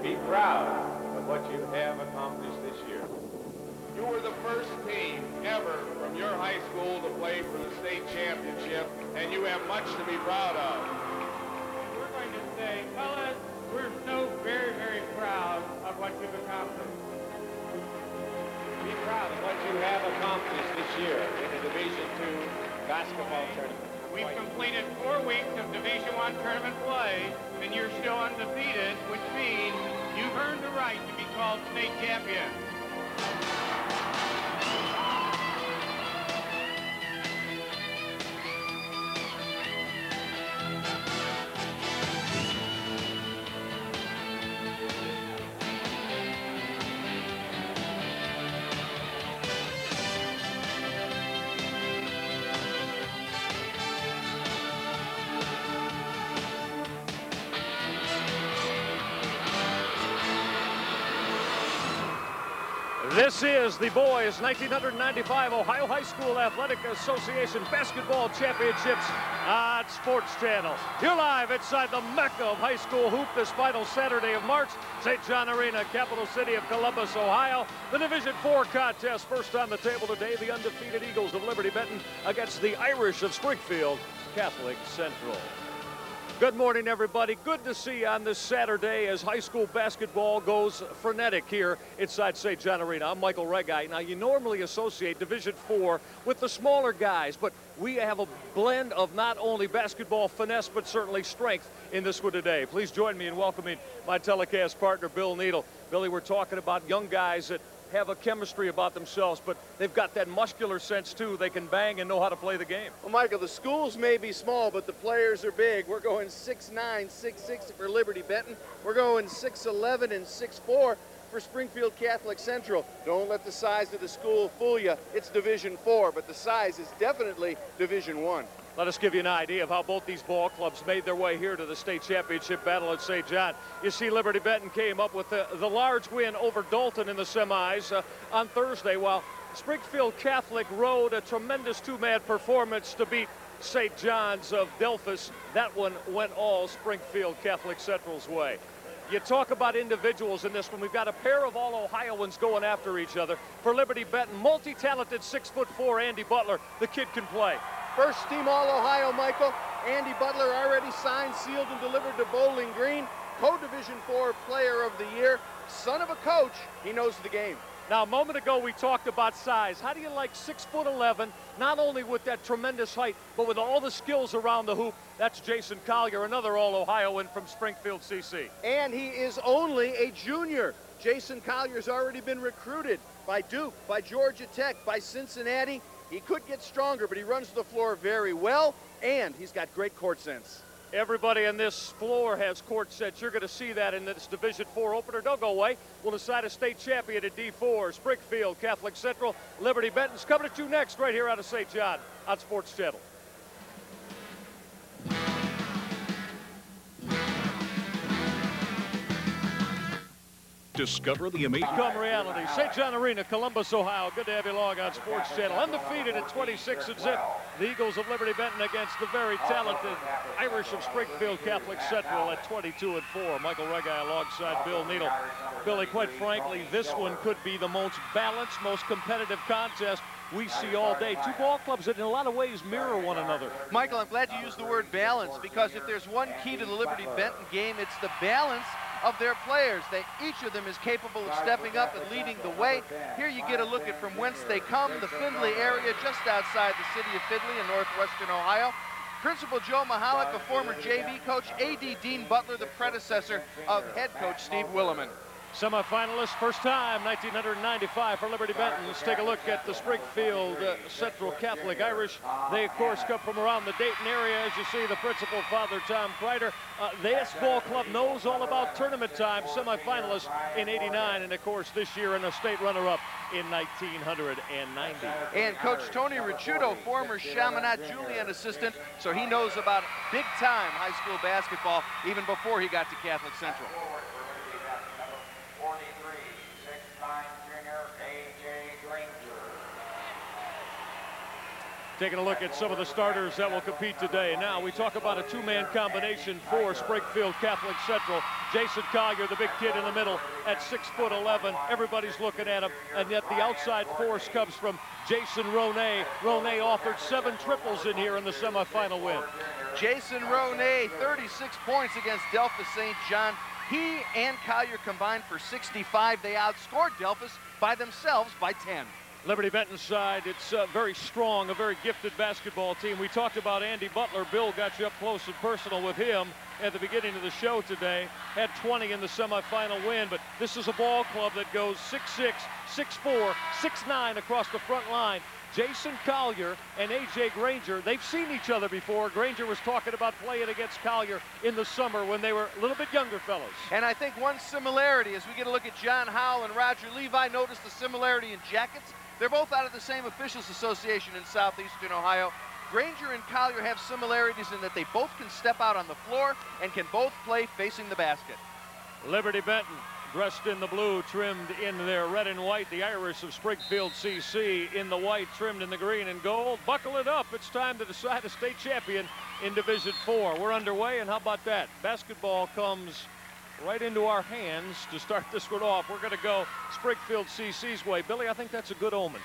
be proud of what you have accomplished this year. You were the first team ever from your high school to play for the state championship, and you have much to be proud of. We're going to say, fellas, we're so very, very proud of what you've accomplished. Be proud of what you have accomplished this year in the Division II basketball tournament. We've completed 4 weeks of Division I tournament play, and you're still undefeated, which means you've earned the right to be called state champion. This is the boys' 1995 Ohio High School Athletic Association Basketball Championships on Sports Channel. You're live inside the Mecca of high school hoop this final Saturday of March. St. John Arena, capital city of Columbus, Ohio. The Division IV contest first on the table today. The undefeated Eagles of Liberty Benton against the Irish of Springfield Catholic Central. Good morning, everybody. Good to see you on this Saturday as high school basketball goes frenetic here inside St. John Arena. I'm Michael Regite. Now, you normally associate Division IV with the smaller guys, but we have a blend of not only basketball finesse, but certainly strength in this one today. Please join me in welcoming my telecast partner, Bill Needle. Billy, we're talking about young guys that have a chemistry about themselves, but they've got that muscular sense too. They can bang and know how to play the game. Well, Michael, the schools may be small, but the players are big. We're going 6'9", 6'6" for Liberty Benton. We're going 6'11" and 6'4" for Springfield Catholic Central. Don't let the size of the school fool you. It's Division IV, but the size is definitely Division I. Let us give you an idea of how both these ball clubs made their way here to the state championship battle at St. John. You see, Liberty Benton came up with the large win over Dalton in the semis on Thursday, while Springfield Catholic rode a tremendous two-man performance to beat St. John's of Delphus. That one went all Springfield Catholic Central's way. You talk about individuals in this one. We've got a pair of all Ohioans going after each other. For Liberty Benton, multi-talented 6'4" Andy Butler. The kid can play. First team All-Ohio, Michael. Andy Butler already signed, sealed, and delivered to Bowling Green. Co-Division IV Player of the Year. Son of a coach, he knows the game. Now, a moment ago, we talked about size. How do you like 6'11", not only with that tremendous height, but with all the skills around the hoop? That's Jason Collier, another All-Ohioan from Springfield CC. And he is only a junior. Jason Collier's already been recruited by Duke, by Georgia Tech, by Cincinnati. He could get stronger, but he runs the floor very well, and he's got great court sense. Everybody on this floor has court sense. You're going to see that in this Division IV opener. Don't go away. We'll decide a state champion at D4. Springfield Catholic Central, Liberty Benton's coming at you next right here out of St. John on Sports Channel. Discover the amazing reality. St. John Arena, Columbus, Ohio. Good to have you along on Sports Channel. Undefeated at 26-0. The Eagles of Liberty Benton against the very talented Irish of Springfield Catholic Central at 22-4. Michael Reggie alongside Bill Needle. Billy, quite frankly, this one could be the most balanced, most competitive contest we see all day. Two ball clubs that in a lot of ways mirror one another. Michael, I'm glad you used the word balance, because if there's one key to the Liberty Benton game, it's the balance of their players. Each of them is capable of stepping up and leading the way. Here you get a look at from whence they come, the Findlay area, just outside the city of Findlay in northwestern Ohio. Principal Joe Mahalik, a former JV coach. AD Dean Butler, the predecessor of head coach Steve Williman. Semifinalists, first time, 1995 for Liberty Benton. Let's take a look at the Springfield Central Catholic Irish. They, of course, come from around the Dayton area. As you see, the principal, Father Tom Kreider. This ball club knows all about tournament time. Semifinalists in '89, and, of course, this year in a state runner-up in 1990. And Coach Tony Ricciuto, former Chaminade Julian assistant, so he knows about big-time high school basketball even before he got to Catholic Central. Taking a look at some of the starters that will compete today. Now we talk about a two-man combination for Springfield Catholic Central. Jason Collier, the big kid in the middle at 6'11". Everybody's looking at him, and yet the outside force comes from Jason Ronay. Ronay offered 7 triples in here in the semifinal win. Jason Ronay, 36 points against Delphus St. John. He and Collier combined for 65. They outscored Delphus by themselves by 10. Liberty Benton side, it's very strong, a very gifted basketball team. We talked about Andy Butler. Bill got you up close and personal with him at the beginning of the show today. Had 20 in the semifinal win, but this is a ball club that goes 6'6", 6'4", 6'9" across the front line. Jason Collier and A.J. Granger, they've seen each other before. Granger was talking about playing against Collier in the summer when they were a little bit younger fellows. And I think one similarity, as we get a look at John Howell and Roger Levi, notice the similarity in jackets. They're both out of the same officials association in Southeastern Ohio. Granger and Collier have similarities in that they both can step out on the floor and can both play facing the basket. Liberty Benton, dressed in the blue, trimmed in their red and white. The Irish of Springfield CC in the white, trimmed in the green and gold. Buckle it up. It's time to decide a state champion in Division 4. We're underway, and how about that? Basketball comes right into our hands to start this one off. We're going to go Springfield CC's way. Billy, I think that's a good omen.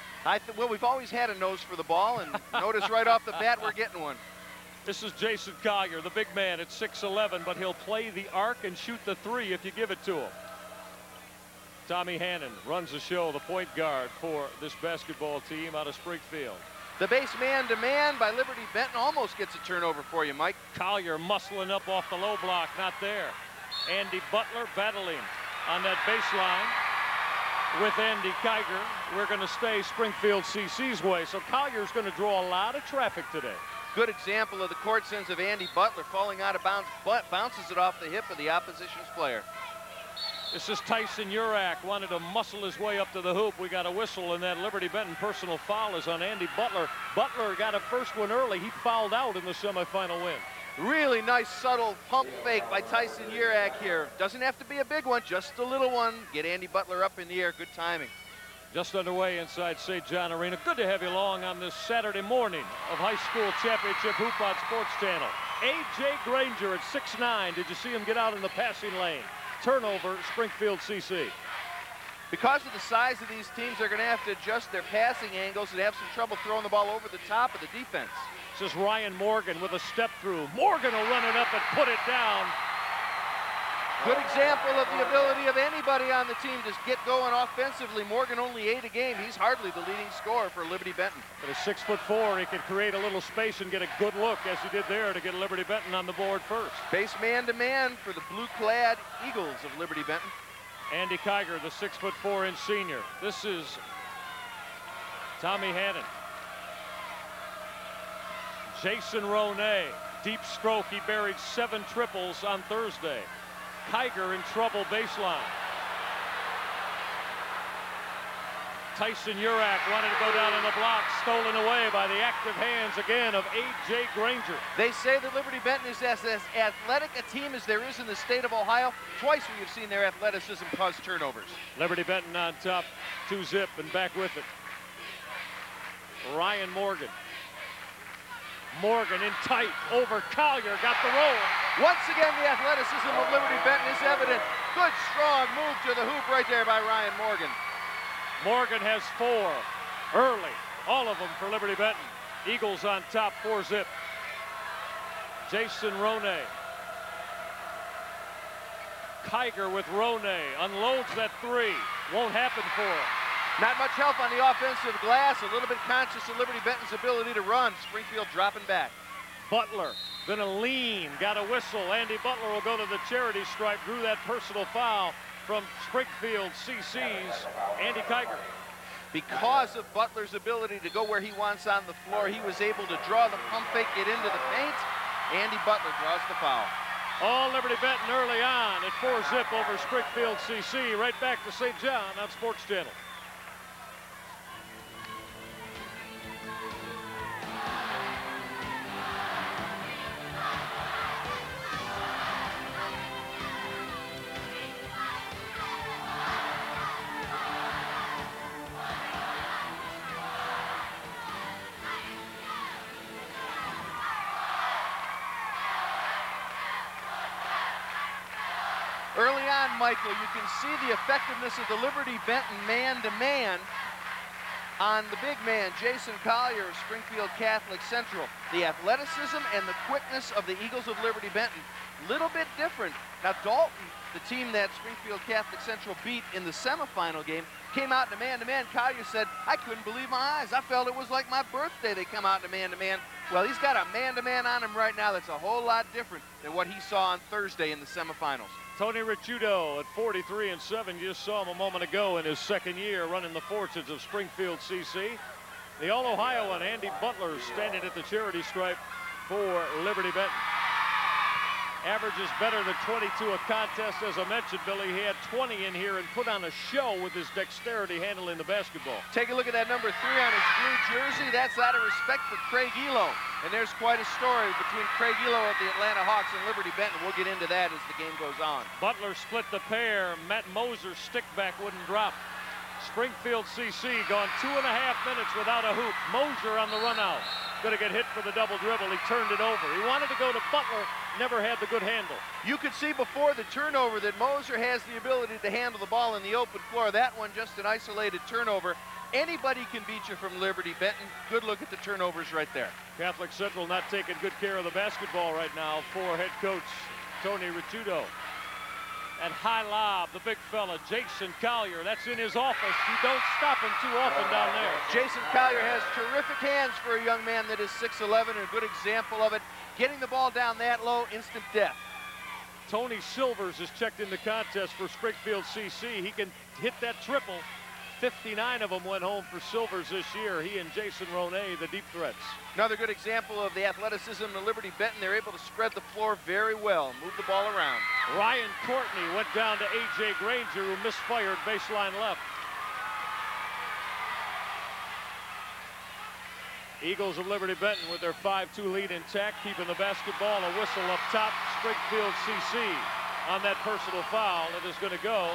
Well, we've always had a nose for the ball, and notice right off the bat we're getting one. This is Jason Collier, the big man at 6'11", but he'll play the arc and shoot the 3 if you give it to him. Tommy Hannon runs the show, the point guard for this basketball team out of Springfield. The base man-to-man by Liberty Benton almost gets a turnover for you, Mike. Collier muscling up off the low block, not there. Andy Butler battling on that baseline with Andy Kiger. We're going to stay Springfield CC's way, so Collier's going to draw a lot of traffic today. Good example of the court sense of Andy Butler falling out of bounds, but bounces it off the hip of the opposition's player. This is Tyson Urak, wanted to muscle his way up to the hoop. We got a whistle, and that Liberty Benton personal foul is on Andy Butler. Butler got a first one early. He fouled out in the semifinal win. Really nice subtle pump fake by Tyson Urak here. Doesn't have to be a big one, just a little one. Get Andy Butler up in the air, good timing. Just underway inside St. John Arena. Good to have you along on this Saturday morning of high school championship hoop on Sports Channel. A.J. Granger at 6'9". Did you see him get out in the passing lane? Turnover, Springfield CC. Because of the size of these teams, they're going to have to adjust their passing angles and have some trouble throwing the ball over the top of the defense. This is Ryan Morgan with a step through. Morgan will run it up and put it down. Good example of the ability of anybody on the team to get going offensively. Morgan only 8 a game. He's hardly the leading scorer for Liberty Benton. At 6'4", he can create a little space and get a good look, as he did there, to get Liberty Benton on the board first. Base man-to-man for the blue-clad Eagles of Liberty Benton. Andy Kiger, the 6'4" senior. This is Tommy Hannon. Jason Ronay, deep stroke. He buried 7 triples on Thursday. Kiger in trouble baseline. Tyson Urak wanted to go down on the block, stolen away by the active hands again of A.J. Granger. They say that Liberty Benton is as athletic a team as there is in the state of Ohio. Twice we have seen their athleticism cause turnovers. Liberty Benton on top, 2-zip and back with it. Ryan Morgan. Morgan in tight over Collier, got the roll. Once again, the athleticism of Liberty Benton is evident. Good, strong move to the hoop right there by Ryan Morgan. Morgan has 4 early, all of them for Liberty Benton. Eagles on top, 4-zip. Jason Ronay. Kiger with Ronay, unloads that 3. Won't happen for him. Not much help on the offensive glass, a little bit conscious of Liberty Benton's ability to run. Springfield dropping back. Butler, gonna lean, got a whistle. Andy Butler will go to the charity stripe, drew that personal foul from Springfield CC's Andy Kiger. Because of Butler's ability to go where he wants on the floor, he was able to draw the pump fake, get into the paint. Andy Butler draws the foul. All Liberty Benton early on at 4-zip over Springfield CC. Right back to St. John on Sports Channel. Michael, you can see the effectiveness of the Liberty Benton man-to-man on the big man, Jason Collier of Springfield Catholic Central. The athleticism and the quickness of the Eagles of Liberty Benton, little bit different. Now Dalton, the team that Springfield Catholic Central beat in the semifinal game, came out in a man-to-man. Collier said, I couldn't believe my eyes. I felt it was like my birthday they come out in a man-to-man. Well, he's got a man-to-man on him right now that's a whole lot different than what he saw on Thursday in the semifinals. Tony Ricciuto at 43-7. You just saw him a moment ago in his second year running the fortunes of Springfield CC. The All-Ohioan Andy Butler standing at the charity stripe for Liberty Benton. Averages better than 22 a contest. As I mentioned, Billy, he had 20 in here and put on a show with his dexterity handling the basketball. Take a look at that number 3 on his blue jersey. That's out of respect for Craig Elo. And there's quite a story between Craig Elo of the Atlanta Hawks and Liberty Benton. We'll get into that as the game goes on. Butler split the pair. Matt Moser's stick back wouldn't drop. Springfield CC gone 2.5 minutes without a hoop. Moser on the run out. Going to get hit for the double dribble. He turned it over. He wanted to go to Butler, never had the good handle. You could see before the turnover that Moser has the ability to handle the ball in the open floor. That one just an isolated turnover. Anybody can beat you from Liberty Benton. Good look at the turnovers right there. Catholic Central not taking good care of the basketball right now for head coach Tony Ricciuto. And high lob, the big fella, Jason Collier. That's in his office. You don't stop him too often down there. Jason Collier has terrific hands for a young man that is 6'11", and a good example of it. Getting the ball down that low, instant death. Tony Silvers is checked in the contest for Springfield CC. He can hit that triple. 59 of them went home for Silvers this year. He and Jason Ronay, the deep threats. Another good example of the athleticism of Liberty Benton. They're able to spread the floor very well, move the ball around. Ryan Courtney went down to A.J. Granger, who misfired baseline left. Eagles of Liberty Benton with their 5-2 lead intact, keeping the basketball. A whistle up top. Springfield CC on that personal foul. It is going to go.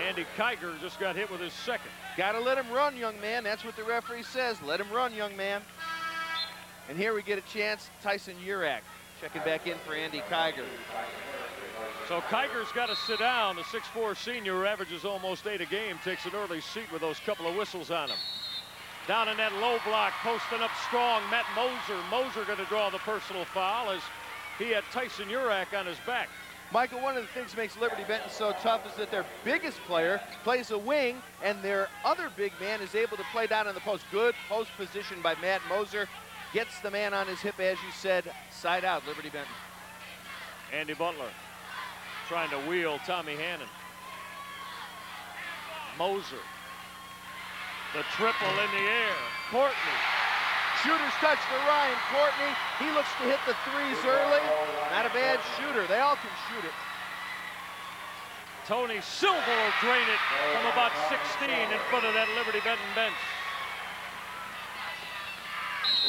Andy Kiger just got hit with his second. Got to let him run, young man. That's what the referee says. Let him run, young man. And here we get a chance. Tyson Urak checking back in for Andy Kiger. So Kiger's got to sit down. The 6'4 senior who averages almost 8 a game takes an early seat with those couple of whistles on him. Down in that low block, posting up strong, Matt Moser. Moser going to draw the personal foul as he had Tyson Urak on his back. Michael, one of the things that makes Liberty Benton so tough is that their biggest player plays a wing, and their other big man is able to play down in the post. Good post position by Matt Moser. Gets the man on his hip, as you said, side out, Liberty Benton. Andy Butler trying to wheel Tommy Hannon. Moser. The triple in the air. Courtney. Shooter's touch for Ryan Courtney. He looks to hit the threes early. Not a bad shooter. They all can shoot it. Tony Silver will drain it from about 16 in front of that Liberty Benton bench.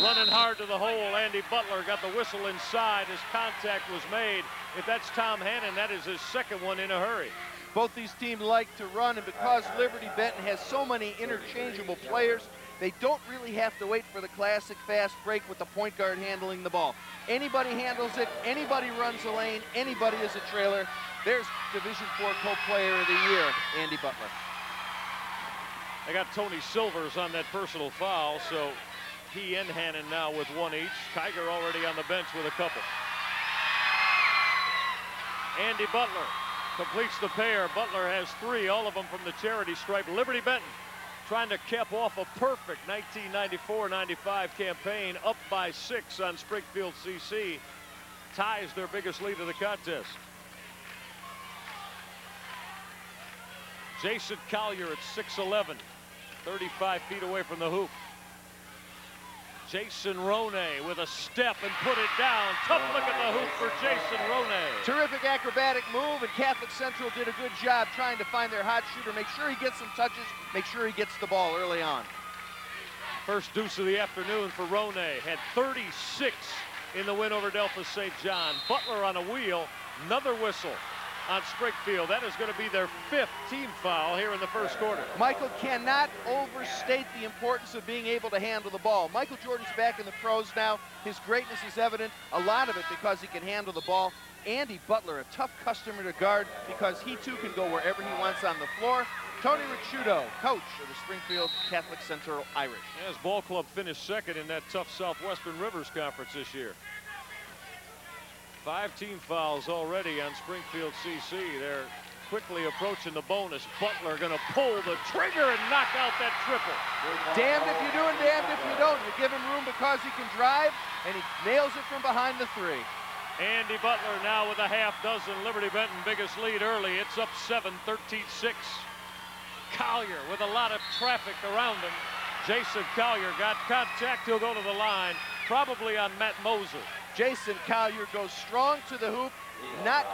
Running hard to the hole, Andy Butler got the whistle inside as contact was made. If that's Tom Hannon, that is his second one in a hurry. Both these teams like to run, and because Liberty Benton has so many interchangeable players, they don't really have to wait for the classic fast break with the point guard handling the ball. Anybody handles it, anybody runs a lane, anybody is a trailer. There's Division IV Co-Player of the Year, Andy Butler. They got Tony Silvers on that personal foul, so he and Hannon now with one each. Kiger already on the bench with a couple. Andy Butler completes the pair. Butler has 3, all of them from the charity stripe. Liberty Benton trying to cap off a perfect 1994-95 campaign, up by 6 on Springfield CC. Ties their biggest lead of the contest. Jason Collier at 6'11", 35 feet away from the hoop. Jason Ronay with a step and put it down. Tough look at the hoop for Jason Ronay. Terrific acrobatic move, and Catholic Central did a good job trying to find their hot shooter. Make sure he gets some touches. Make sure he gets the ball early on. First deuce of the afternoon for Ronay. Had 36 in the win over Delphos St. John. Butler on a wheel. Another whistle on Springfield. That is going to be their 5th team foul here in the first quarter. Michael cannot overstate the importance of being able to handle the ball. Michael Jordan's back in the pros now. His greatness is evident, a lot of it because he can handle the ball. Andy Butler, a tough customer to guard because he too can go wherever he wants on the floor. Tony Ricciuto, coach of the Springfield Catholic Central Irish. As ball club finished second in that tough Southwestern Rivers Conference this year. 5 team fouls already on Springfield CC. They're quickly approaching the bonus. Butler gonna pull the trigger and knock out that triple. Damned if you do and damned if you don't. You give him room because he can drive, and he nails it from behind the three. Andy Butler now with a half dozen. Liberty Benton biggest lead early. It's up 7, 13-6. Collier with a lot of traffic around him. Jason Collier got contact. He'll go to the line, probably on Matt Moser. Jason Collier goes strong to the hoop.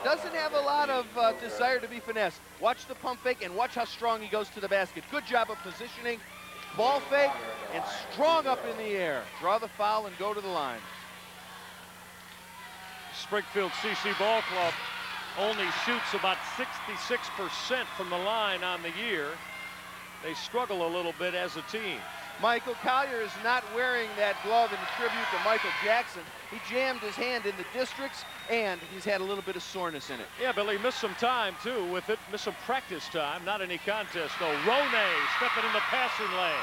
Doesn't have a lot of desire to be finessed. Watch the pump fake and watch how strong he goes to the basket. Good job of positioning. Ball fake and strong up in the air. Draw the foul and go to the line. Springfield CC Ball Club only shoots about 66% from the line on the year. They struggle a little bit as a team. Michael Collier is not wearing that glove in tribute to Michael Jackson. He jammed his hand in the districts, and he's had a little bit of soreness in it. Yeah, Billy missed some time, too, with it. Missed some practice time. Not any contest, though. Roney stepping in the passing lane.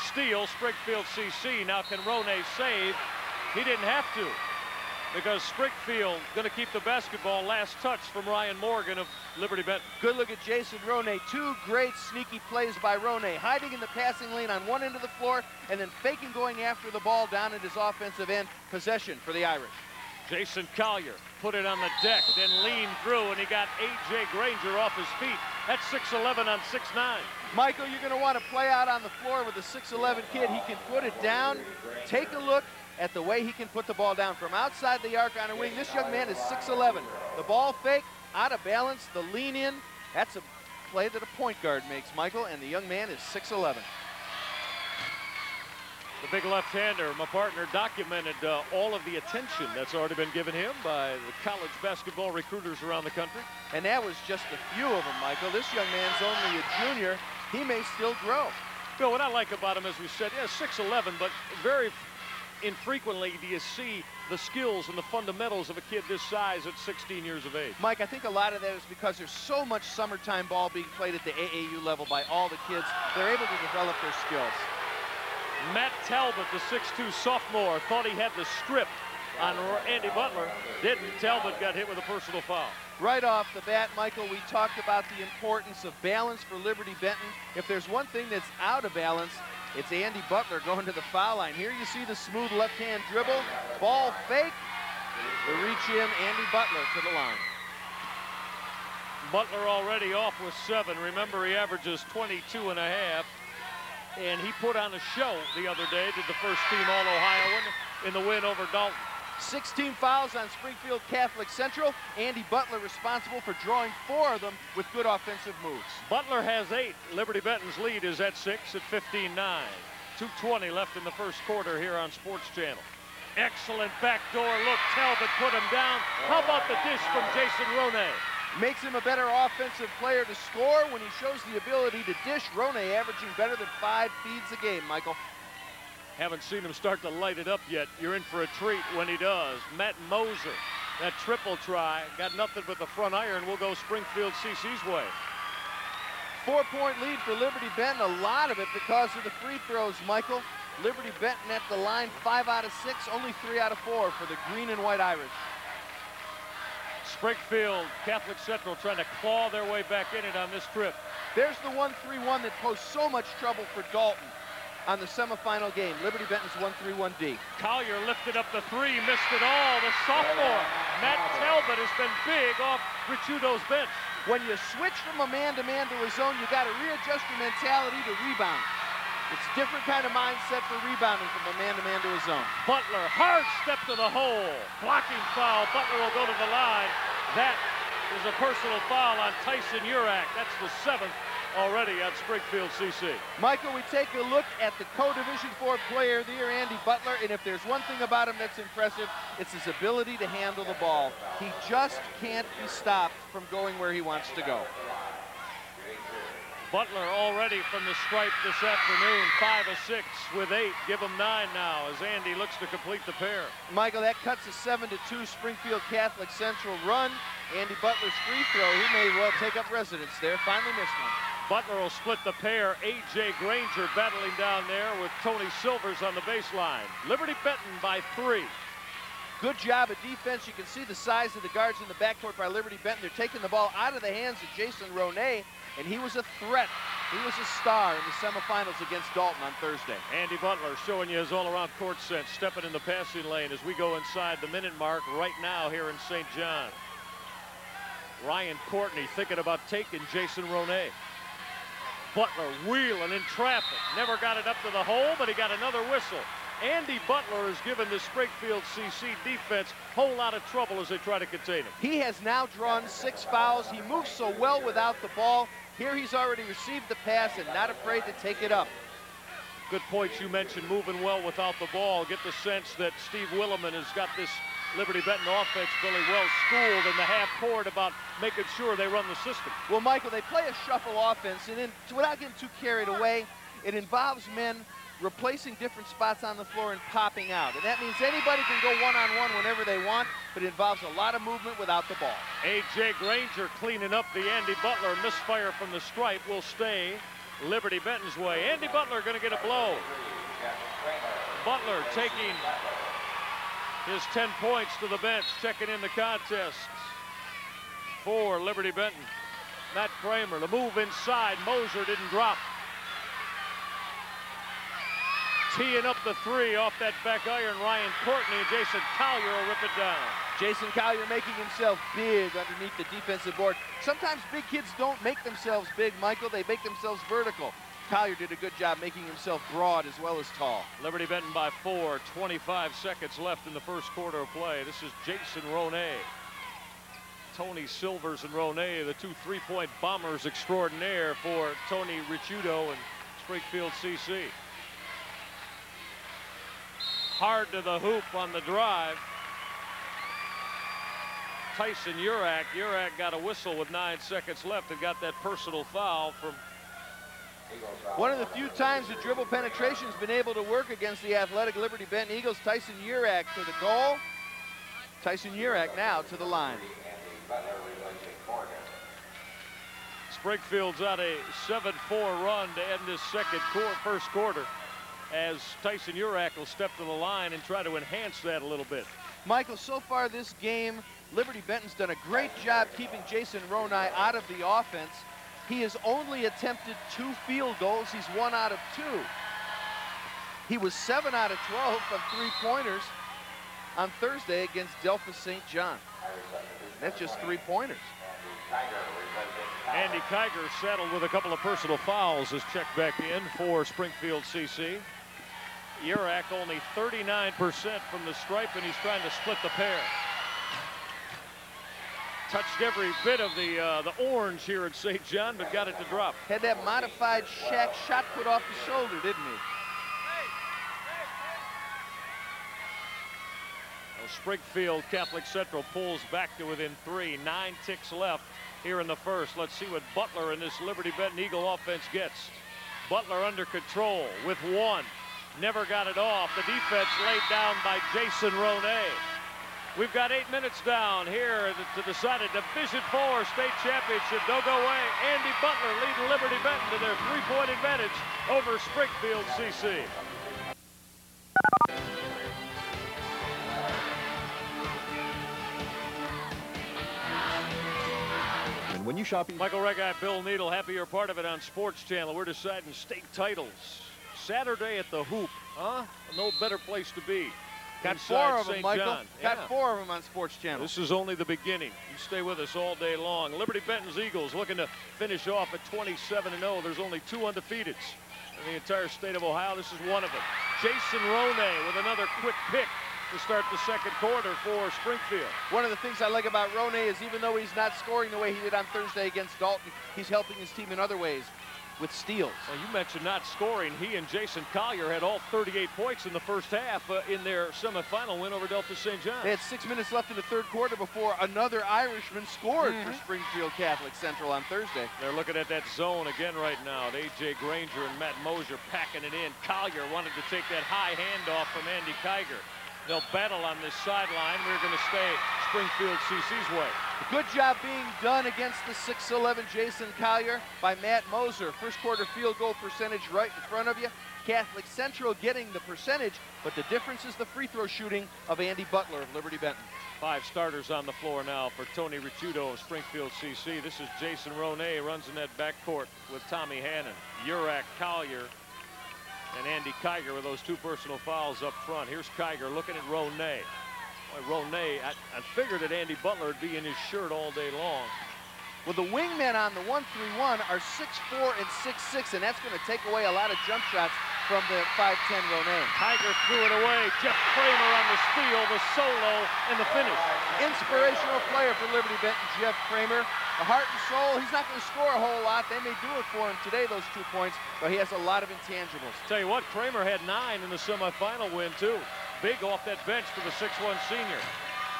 Steal, Springfield CC. Now can Roney save? He didn't have to, because Springfield going to keep the basketball. Last touch from Ryan Morgan of Liberty Benton. Good look at Jason Roney. 2 great sneaky plays by Roney, hiding in the passing lane on one end of the floor and then faking going after the ball down at his offensive end. Possession for the Irish. Jason Collier put it on the deck, then leaned through, and he got A.J. Granger off his feet. That's 6'11" on 6'9". Michael, you're going to want to play out on the floor with a 6'11" kid. He can put it down. Take a look at the way he can put the ball down from outside the arc on a wing. This young man is 6'11". The ball fake, out of balance, the lean in. That's a play that a point guard makes, Michael, and the young man is 6'11". The big left-hander, my partner, documented all of the attention that's already been given him by the college basketball recruiters around the country. And that was just a few of them, Michael. This young man's only a junior. He may still grow. Bill, what I like about him, as we said, yeah, 6'11", but very infrequently do you see the skills and the fundamentals of a kid this size at 16 years of age. Mike, I think a lot of that is because there's so much summertime ball being played at the AAU level by all the kids. They're able to develop their skills. Matt Talbot, the 6'2" sophomore, thought he had the strip on Andy Butler. Didn't. Talbot got hit with a personal foul. Right off the bat, Michael, we talked about the importance of balance for Liberty Benton. If there's one thing that's out of balance, it's Andy Butler going to the foul line. Here you see the smooth left-hand dribble, ball fake, the reach in, Andy Butler to the line. Butler already off with 7. Remember, he averages 22 and a half. And he put on a show the other day, did the first team All-Ohioan in the win over Dalton. 16 fouls on Springfield Catholic Central. Andy Butler responsible for drawing 4 of them with good offensive moves. Butler has 8. Liberty Benton's lead is at 6 at 15-9. 2:20 left in the first quarter here on Sports Channel. Excellent backdoor look. Talbot put him down. How about the dish from Jason Roney? Makes him a better offensive player to score when he shows the ability to dish. Roney averaging better than 5 feeds a game, Michael. Haven't seen him start to light it up yet. You're in for a treat when he does. Matt Moser, that triple try, got nothing but the front iron. Will go Springfield CC's way. 4-point lead for Liberty Benton, a lot of it because of the free throws, Michael. Liberty Benton at the line, 5 out of 6, only 3 out of 4 for the green and white Irish. Springfield Catholic Central trying to claw their way back in it on this trip. There's the 1-3-1 that posed so much trouble for Dalton on the semifinal game. Liberty Benton's 1-3-1-D. Collier lifted up the 3, missed it all. The sophomore, Matt Talbot, has been big off Ricciuto's bench. When you switch from a man-to-man to a zone, you got to readjust your mentality to rebound. It's a different kind of mindset for rebounding from a man-to-man to a zone. Butler, hard step to the hole. Blocking foul. Butler will go to the line. That is a personal foul on Tyson Urak. That's the 7th already at Springfield CC. Michael, we take a look at the co-Division IV player of the year, Andy Butler, and if there's one thing about him that's impressive, it's his ability to handle the ball. He just can't be stopped from going where he wants to go. Butler already from the stripe this afternoon, 5 of 6 with 8. Give him 9 now as Andy looks to complete the pair. Michael, that cuts a 7-2 Springfield Catholic Central run. Andy Butler's free throw, he may well take up residence there. Finally missed one. Butler will split the pair. A.J. Granger battling down there with Tony Silvers on the baseline. Liberty Benton by 3. Good job of defense. You can see the size of the guards in the backcourt by Liberty Benton. They're taking the ball out of the hands of Jason Ronay, and he was a threat. He was a star in the semifinals against Dalton on Thursday. Andy Butler showing you his all-around court sense, stepping in the passing lane as we go inside the minute mark right now here in St. John. Ryan Courtney thinking about taking Jason Ronay. Butler wheeling in traffic. Never got it up to the hole, but he got another whistle. Andy Butler has given the Springfield CC defense a whole lot of trouble as they try to contain him. He has now drawn 6 fouls. He moves so well without the ball. Here he's already received the pass and not afraid to take it up. Good points you mentioned, moving well without the ball. Get the sense that Steve Williman has got this Liberty Benton offense really well schooled in the half court about making sure they run the system. Well, Michael, they play a shuffle offense, and then without getting too carried away, it involves men replacing different spots on the floor and popping out. And that means anybody can go one-on-one whenever they want, but it involves a lot of movement without the ball. A.J. Granger cleaning up the Andy Butler misfire from the stripe will stay Liberty Benton's way. Andy Butler going to get a blow. Butler taking his 10 points to the bench, checking in the contest for Liberty Benton. Matt Kramer, the move inside. Moser didn't drop. Teeing up the 3 off that back iron. Ryan Courtney and Jason Collier will rip it down. Jason Collier making himself big underneath the defensive board. Sometimes big kids don't make themselves big, Michael. They make themselves vertical. Collier did a good job making himself broad as well as tall. Liberty Benton by 4, 25 seconds left in the first quarter of play. This is Jason Ronay. Tony Silvers and Ronay, the 2 3-point bombers extraordinaire for Tony Ricciuto and Springfield CC. Hard to the hoop on the drive. Tyson Urak. Urak got a whistle with 9 seconds left and got that personal foul from... One of the few times the dribble penetration's been able to work against the athletic Liberty Benton Eagles. Tyson Urak to the goal. Tyson Urak now to the line. Springfield's on a 7-4 run to end this first quarter, as Tyson Urak will step to the line and try to enhance that a little bit. Michael, so far this game, Liberty Benton's done a great job keeping Jason Ronay out of the offense. He has only attempted 2 field goals. He's 1 out of 2. He was 7 out of 12 from 3-pointers on Thursday against Delphus St. John. That's just 3-pointers. Andy Kiger saddled with a couple of personal fouls is checked back in for Springfield CC. Urak only 39% from the stripe, and he's trying to split the pair. Touched every bit of the orange here at St. John, but got it to drop. Had that modified Shaq shot put off the shoulder, didn't he? Well, Springfield Catholic Central pulls back to within 3. 9 ticks left here in the first. Let's see what Butler and this Liberty Benton Eagle offense gets. Butler under control with 1. Never got it off. The defense laid down by Jason Ronay. We've got 8 minutes down here to decide a Division IV state championship. Don't go away. Andy Butler leading Liberty Benton to their 3-point advantage over Springfield CC. And when you shop, Michael Reggie, Bill Needle, happy you're part of it on Sports Channel. We're deciding state titles. Saturday at the Hoop, huh? No better place to be. Got 4 of them, St. Michael. John. Got 4 of them on Sports Channel. This is only the beginning. You stay with us all day long. Liberty Benton's Eagles looking to finish off at 27-0. There's only 2 undefeateds in the entire state of Ohio. This is one of them. Jason Ronay with another quick pick to start the second quarter for Springfield. One of the things I like about Ronay is even though he's not scoring the way he did on Thursday against Dalton, he's helping his team in other ways. with steals. Well, you mentioned not scoring. He and Jason Collier had all 38 points in the first half in their semifinal win over Delta St. John. They had 6 minutes left in the third quarter before another Irishman scored for Springfield Catholic Central on Thursday. They're looking at that zone again right now. A.J. Granger and Matt Moser packing it in. Collier wanted to take that high handoff from Andy Kiger. They'll battle on this sideline. We're going to stay Springfield CC's way. Good job being done against the 6'11" Jason Collier by Matt Moser. First quarter field goal percentage right in front of you. Catholic Central getting the percentage, but the difference is the free throw shooting of Andy Butler of Liberty Benton. 5 starters on the floor now for Tony Ricciuto of Springfield CC. This is Jason Ronay, runs in that backcourt with Tommy Hannon, Urak, Collier, and Andy Kiger with those 2 personal fouls up front. Here's Kiger looking at Ronay. Boy, Ronay, I figured that Andy Butler would be in his shirt all day long. Well, the wingmen on the 1-3-1 are 6'4" and 6'6", and that's going to take away a lot of jump shots from the 5'10" Ronay. Kiger threw it away. Jeff Kramer on the steal, the solo, and the finish. Inspirational player for Liberty Benton, Jeff Kramer. The heart and soul, he's not going to score a whole lot. They may do it for him today, those 2 points, but he has a lot of intangibles. Tell you what, Kramer had 9 in the semifinal win, too. Big off that bench for the 6'1" senior.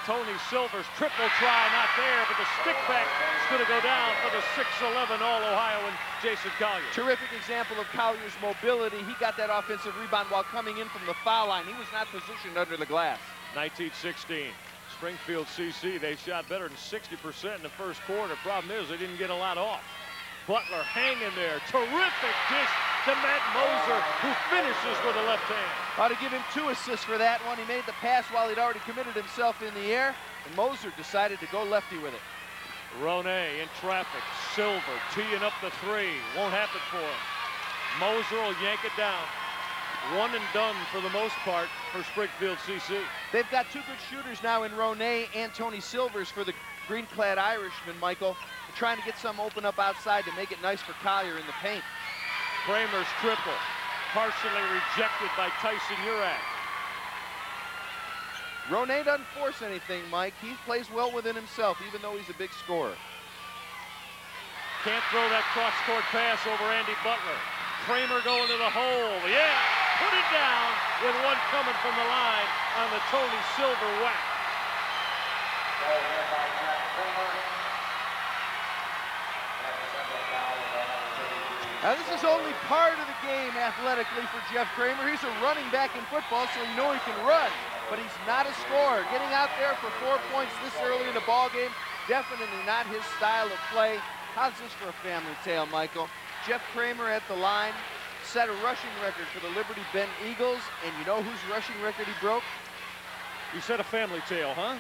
Tony Silver's triple try, not there, but the stick back is going to go down for the 6'11" All-Ohioan Jason Collier. Terrific example of Collier's mobility. He got that offensive rebound while coming in from the foul line. He was not positioned under the glass. 19-16. Springfield CC, they shot better than 60% in the first quarter. Problem is, they didn't get a lot off. Butler hanging there. Terrific dish to Matt Moser, who finishes with a left hand. Ought to give him 2 assists for that one. He made the pass while he'd already committed himself in the air, and Moser decided to go lefty with it. Ronay in traffic. Silver teeing up the 3. Won't happen for him. Moser will yank it down. One and done for the most part for Springfield CC. They've got 2 good shooters now in Ronay and Tony Silvers for the green-clad Irishman, Michael. They're trying to get some open up outside to make it nice for Collier in the paint. Kramer's triple, partially rejected by Tyson Urak. Ronay doesn't force anything, Mike. He plays well within himself, even though he's a big scorer. Can't throw that cross-court pass over Andy Butler. Kramer going to the hole. Yeah, put it down with one coming from the line on the Tony Silver whack. Now, this is only part of the game athletically for Jeff Kramer. He's a running back in football, so you know he can run, but he's not a scorer. Getting out there for 4 points this early in the ball game, definitely not his style of play. How's this for a family tale, Michael? Jeff Kramer at the line set a rushing record for the Liberty Benton Eagles, and you know whose rushing record he broke? You said a family tale, huh?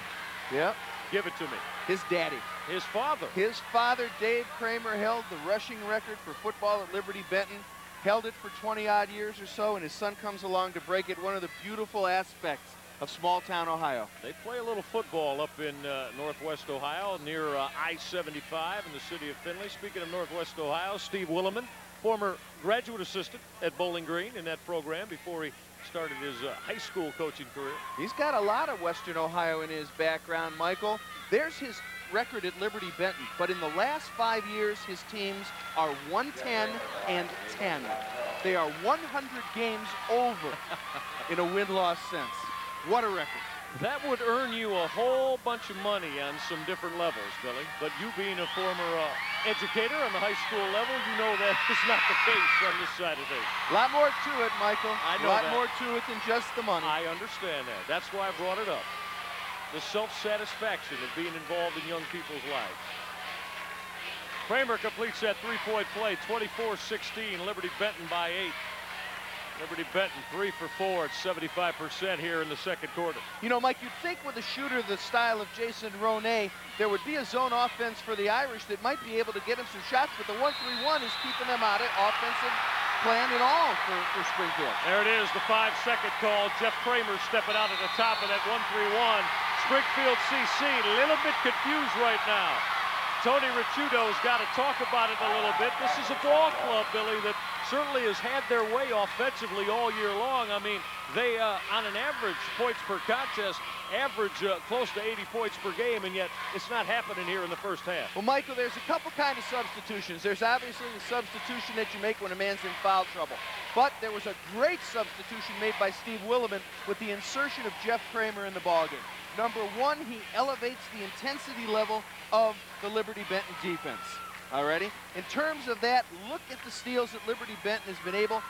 Yeah. Give it to me. His daddy. His father. His father, Dave Kramer, held the rushing record for football at Liberty Benton, held it for 20-odd years or so, and his son comes along to break it. One of the beautiful aspects of small-town Ohio. They play a little football up in Northwest Ohio near I-75 in the city of Findlay. Speaking of Northwest Ohio, Steve Williman, former graduate assistant at Bowling Green in that program before he started his high school coaching career. He's got a lot of Western Ohio in his background, Michael. There's his record at Liberty Benton, but in the last 5 years, his teams are 110 and 10. They are 100 games over in a win-loss sense. What a record. That would earn you a whole bunch of money on some different levels, Billy. But you being a former educator on the high school level, you know that is not the case on this side of things. A lot more to it, Michael. I know a lot that. more to it than just the money. I understand that. That's why I brought it up. The self-satisfaction of being involved in young people's lives. Kramer completes that three-point play, 24-16, Liberty Benton by 8. Liberty Benton 3 for 4 at 75% here in the second quarter. You know, Mike, you'd think with a shooter the style of Jason Ronay, there would be a zone offense for the Irish that might be able to get him some shots, but the 1-3-1 is keeping them out of offensive plan at all for Springfield. There it is, the 5-second call. Jeff Kramer stepping out at the top of that 1-3-1. Springfield CC a little bit confused right now. Tony Ricciuto's got to talk about it a little bit. This is a ball club, Billy, that certainly has had their way offensively all year long. I mean, they, on an average points per contest, average close to 80 points per game, and yet it's not happening here in the first half. Well, Michael, there's a couple kind of substitutions. There's obviously the substitution that you make when a man's in foul trouble. But there was a great substitution made by Steve Williman with the insertion of Jeff Kramer in the ballgame. Number one, he elevates the intensity level of the Liberty Benton defense. Alrighty? In terms of that, look at the steals that Liberty Benton has been able.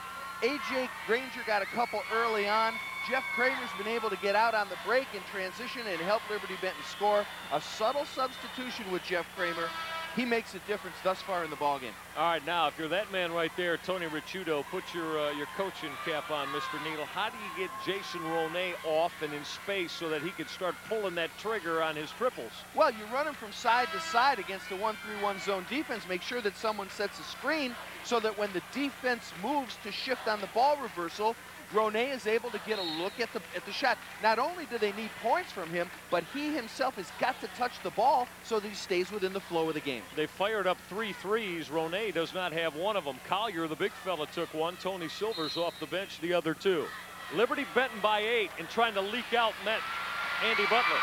A.J. Granger got a couple early on. Jeff Kramer's been able to get out on the break in transition and help Liberty Benton score. A subtle substitution with Jeff Kramer. He makes a difference thus far in the ballgame. All right, now, if you're that man right there, Tony Ricciuto, put your coaching cap on, Mr. Needle. How do you get Jason Ronay off and in space so that he can start pulling that trigger on his triples? Well, you run him from side to side against the 1-3-1 zone defense. Make sure that someone sets a screen so that when the defense moves to shift on the ball reversal, Ronay is able to get a look at the shot. Not only do they need points from him, but he himself has got to touch the ball so that he stays within the flow of the game. They fired up 3 threes. Ronay does not have one of them. Collier, the big fella, took one. Tony Silver's off the bench, the other 2. Liberty Benton by 8 and trying to leak out met Andy Butler.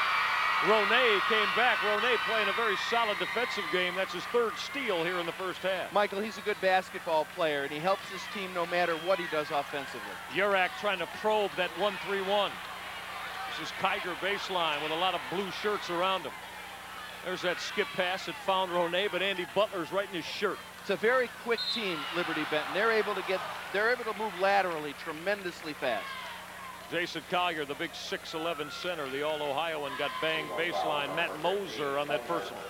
Ronay came back. Ronay playing a very solid defensive game. That's his 3rd steal here in the first half. Michael, he's a good basketball player, and he helps his team no matter what he does offensively. Urak trying to probe that 1-3-1. This is Kiger baseline with a lot of blue shirts around him. There's that skip pass that found Ronay, but Andy Butler's right in his shirt. It's a very quick team, Liberty Benton. They're able to move laterally tremendously fast. Jason Collier, the big 6'11" center, the All-Ohioan, got banged baseline. Matt Moser on that first one.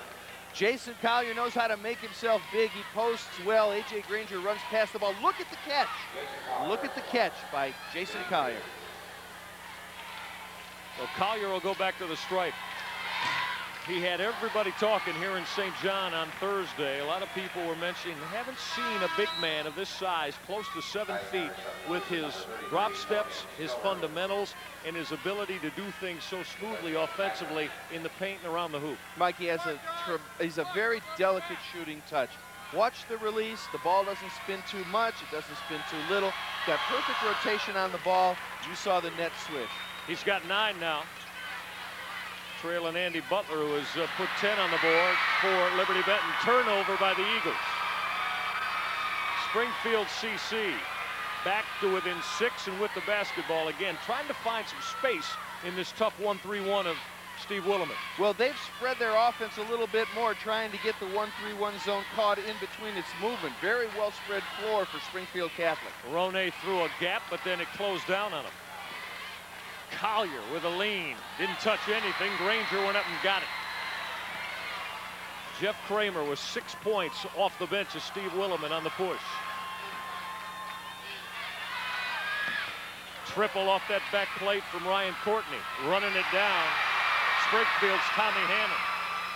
Jason Collier knows how to make himself big. He posts well. A.J. Granger runs past the ball. Look at the catch. Look at the catch by Jason Collier. Well, Collier will go back to the stripe. He had everybody talking here in St. John on Thursday. A lot of people were mentioning they haven't seen a big man of this size, close to 7 feet, with his drop steps, his fundamentals, and his ability to do things so smoothly offensively in the paint and around the hoop. Mike, he's a very delicate shooting touch. Watch the release. The ball doesn't spin too much. It doesn't spin too little. Got perfect rotation on the ball. You saw the net swish. He's got 9 now. Trailing Andy Butler, who has put 10 on the board for Liberty Benton. Turnover by the Eagles. Springfield CC back to within 6 and with the basketball again, trying to find some space in this tough 1-3-1 of Steve Williman. Well, they've spread their offense a little bit more, trying to get the 1-3-1 zone caught in between its movement. Very well spread floor for Springfield Catholic. Ronay threw a gap, but then it closed down on him. Collier with a lean. Didn't touch anything. Granger went up and got it. Jeff Kramer with 6 points off the bench of Steve Williman on the push. Triple off that back plate from Ryan Courtney. Running it down. Springfield's Tommy Hammond.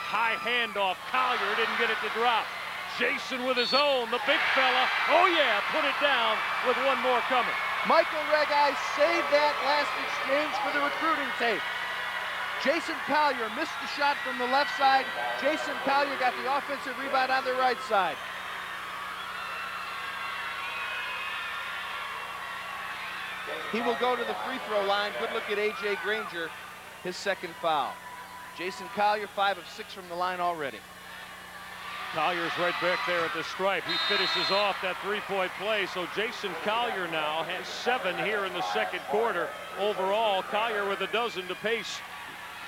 High handoff. Collier didn't get it to drop. Jason with his own. The big fella. Oh yeah, put it down with one more coming. Michael Regai saved that last exchange for the recruiting tape. Jason Collier missed the shot from the left side. Jason Collier got the offensive rebound on the right side. He will go to the free throw line. Good look at A.J. Granger, his 2nd foul. Jason Collier, 5 of 6 from the line already. Collier's right back there at the stripe. He finishes off that 3-point play. So Jason Collier now has 7 here in the 2nd quarter. Overall, Collier with a dozen to pace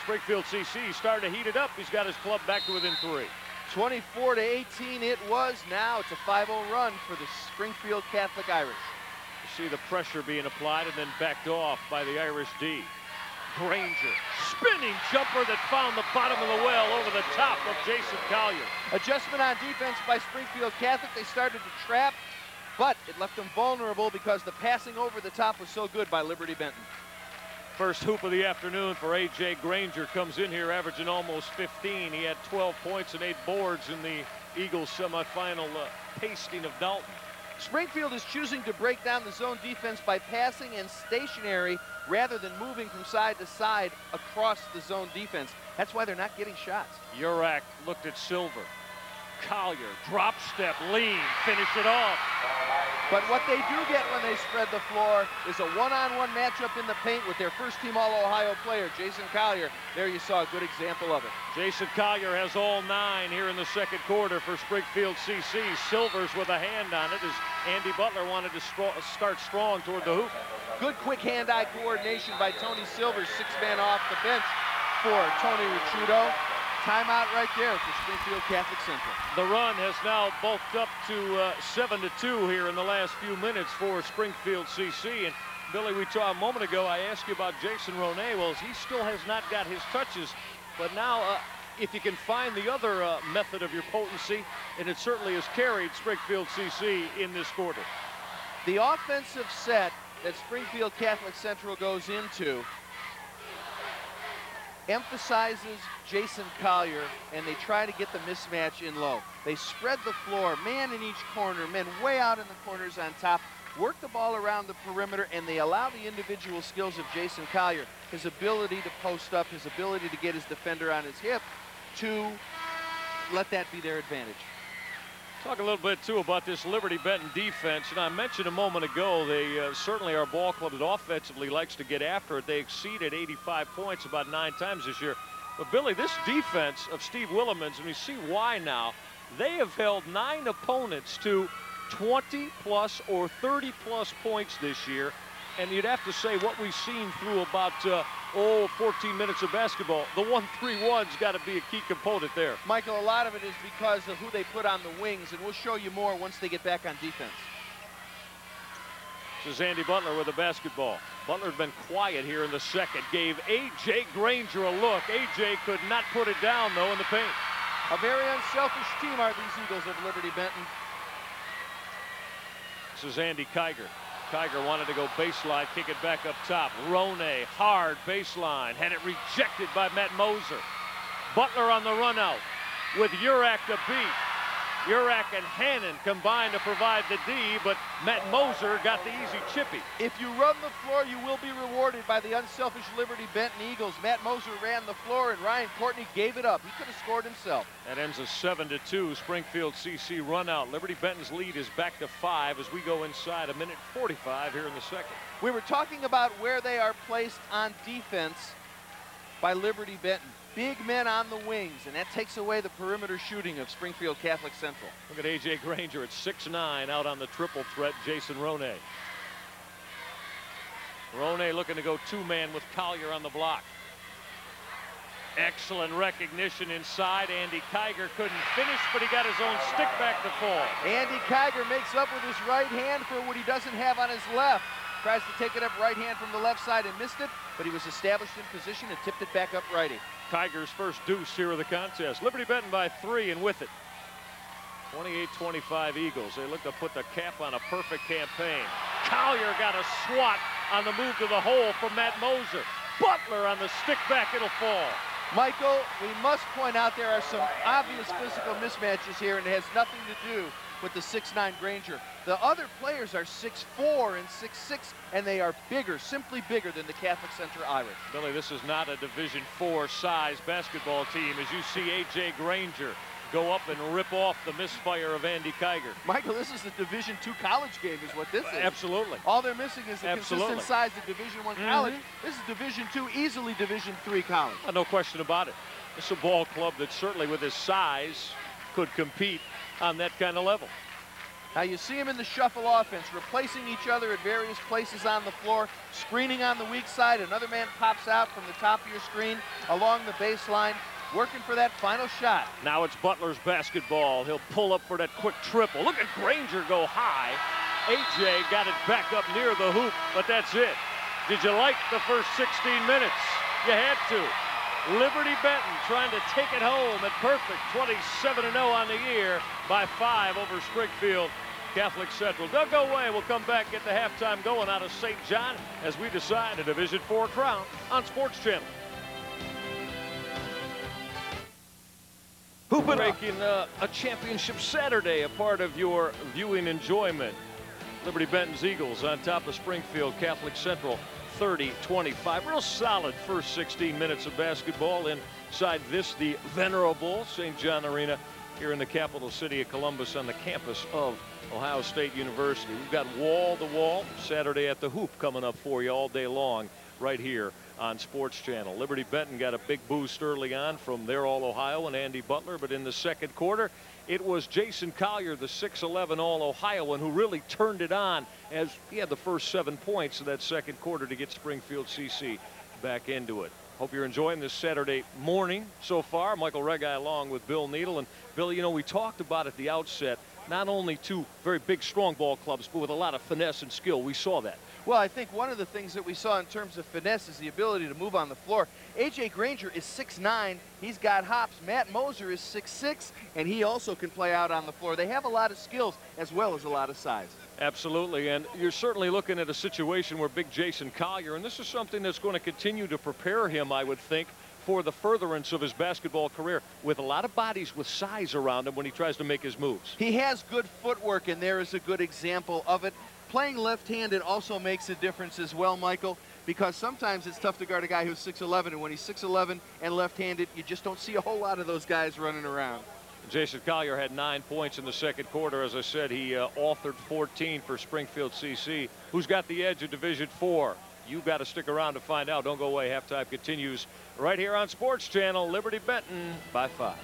Springfield CC. Starting to heat it up. He's got his club back to within 3. 24-18 it was. Now it's a 5-0 run for the Springfield Catholic Irish. You see the pressure being applied and then backed off by the Irish D. Granger, spinning jumper that found the bottom of the well over the top of Jason Collier. Adjustment on defense by Springfield Catholic. They started to trap, but it left them vulnerable because the passing over the top was so good by Liberty Benton. First hoop of the afternoon for A.J. Granger. Comes in here averaging almost 15. He had 12 points and 8 boards in the Eagles semifinal pasting of Dalton. Springfield is choosing to break down the zone defense by passing and stationary rather than moving from side to side across the zone defense. That's why they're not getting shots. Urak looked at Silver. Collier, drop step, lean, finish it off. But what they do get when they spread the floor is a one-on-one matchup in the paint with their first-team All-Ohio player, Jason Collier. There you saw a good example of it. Jason Collier has all 9 here in the second quarter for Springfield CC. Silvers with a hand on it as Andy Butler wanted to start strong toward the hoop. Good quick hand-eye coordination by Tony Silvers, 6-man off the bench for Tony Ricciuto. Timeout right there for Springfield Catholic Central. The run has now bulked up to 7-2 here in the last few minutes for Springfield CC. And Billy, we talked a moment ago, I asked you about Jason Ronay. Well, he still has not got his touches, but now if you can find the other method of your potency, and it certainly has carried Springfield CC in this quarter. The offensive set that Springfield Catholic Central goes into emphasizes Jason Collier, and they try to get the mismatch in low. They spread the floor, man in each corner, men way out in the corners on top, work the ball around the perimeter, and they allow the individual skills of Jason Collier, his ability to post up, his ability to get his defender on his hip, to let that be their advantage. Talk a little bit, too, about this Liberty Benton defense. And I mentioned a moment ago, they certainly are a ball club that offensively likes to get after it. They exceeded 85 points about 9 times this year. But, Billy, this defense of Steve Willemans, and we see why now, they have held 9 opponents to 20-plus or 30-plus points this year. And you'd have to say what we've seen through about 14 minutes of basketball, the 1-3-1's got to be a key component there. Michael, a lot of it is because of who they put on the wings, and we'll show you more once they get back on defense. This is Andy Butler with the basketball. Butler's been quiet here in the second. Gave A.J. Granger a look. A.J. could not put it down, though, in the paint. A very unselfish team are these Eagles of Liberty Benton. This is Andy Kiger. Kiger wanted to go baseline, kick it back up top. Ronay, hard baseline, had it rejected by Matt Moser. Butler on the run out with Urak to beat. Urak and Hannon combined to provide the D, but Matt Moser got the easy chippy. If you run the floor, you will be rewarded by the unselfish Liberty Benton Eagles. Matt Moser ran the floor, and Ryan Courtney gave it up. He could have scored himself. That ends a 7-2 Springfield CC run out. Liberty Benton's lead is back to 5 as we go inside 1:45 here in the second. We were talking about where they are placed on defense by Liberty Benton. Big men on the wings, and that takes away the perimeter shooting of Springfield Catholic Central. Look at A.J. Granger at 6'9", out on the triple threat, Jason Ronay. Ronay looking to go 2-man with Collier on the block. Excellent recognition inside. Andy Kiger couldn't finish, but he got his own stick back to fall. Andy Kiger makes up with his right hand for what he doesn't have on his left. Tries to take it up right hand from the left side and missed it, but he was established in position and tipped it back up righty. Kiger's first deuce here of the contest. Liberty Benton by 3 and with it. 28-25 Eagles. They look to put the cap on a perfect campaign. Collier got a swat on the move to the hole from Matt Moser. Butler on the stick back, it'll fall. Michael, we must point out there are some obvious physical mismatches here, and it has nothing to do with the 6'9" Granger. The other players are 6'4" and 6'6", and they are bigger, simply bigger than the Catholic Center Irish. Billy, this is not a Division IV size basketball team as you see A.J. Granger go up and rip off the misfire of Andy Kiger. Michael, this is a Division II college game is what this is. Absolutely. All they're missing is the consistent size of Division I college. This is Division II, easily Division III college. No question about it. This is a ball club that certainly with his size could compete on that kind of level. Now you see him in the shuffle offense, replacing each other at various places on the floor, screening on the weak side. Another man pops out from the top of your screen along the baseline, working for that final shot. Now it's Butler's basketball. He'll pull up for that quick triple. Look at Granger go high. A.J. got it back up near the hoop, but that's it. Did you like the first 16 minutes? You had to. Liberty Benton trying to take it home at perfect 27-0 on the year by 5 over Springfield Catholic Central. Doug Away will come back, get the halftime going out of St. John as we decide a Division IV crown on Sports Channel. Hoopin' making a championship Saturday a part of your viewing enjoyment. Liberty Benton's Eagles on top of Springfield Catholic Central 30-25. Real solid first 16 minutes of basketball inside this, the venerable St. John Arena. here in the capital city of Columbus on the campus of Ohio State University. We've got wall-to-wall Saturday at the Hoop coming up for you all day long right here on Sports Channel. Liberty Benton got a big boost early on from their All-Ohioan Andy Butler, but in the second quarter, it was Jason Collier, the 6'11" All-Ohioan, who really turned it on as he had the first 7 points of that second quarter to get Springfield CC back into it. Hope you're enjoying this Saturday morning so far. Michael Regai along with Bill Needle. And Bill, you know, we talked about at the outset, not only two very big strong ball clubs, but with a lot of finesse and skill. We saw that. Well, I think one of the things that we saw in terms of finesse is the ability to move on the floor. A.J. Granger is 6'9". He's got hops. Matt Moser is 6'6", and he also can play out on the floor. They have a lot of skills as well as a lot of size. Absolutely, and you're certainly looking at a situation where big Jason Collier, and this is something that's going to continue to prepare him, I would think, for the furtherance of his basketball career, with a lot of bodies with size around him when he tries to make his moves. He has good footwork, and there is a good example of it. Playing left-handed also makes a difference as well, Michael, because sometimes it's tough to guard a guy who's 6'11", and when he's 6'11" and left-handed, you just don't see a whole lot of those guys running around. Jason Collier had 9 points in the second quarter. As I said, he authored 14 for Springfield CC. Who's got the edge of Division IV? You've got to stick around to find out. Don't go away. Halftime continues right here on Sports Channel. Liberty Benton by 5.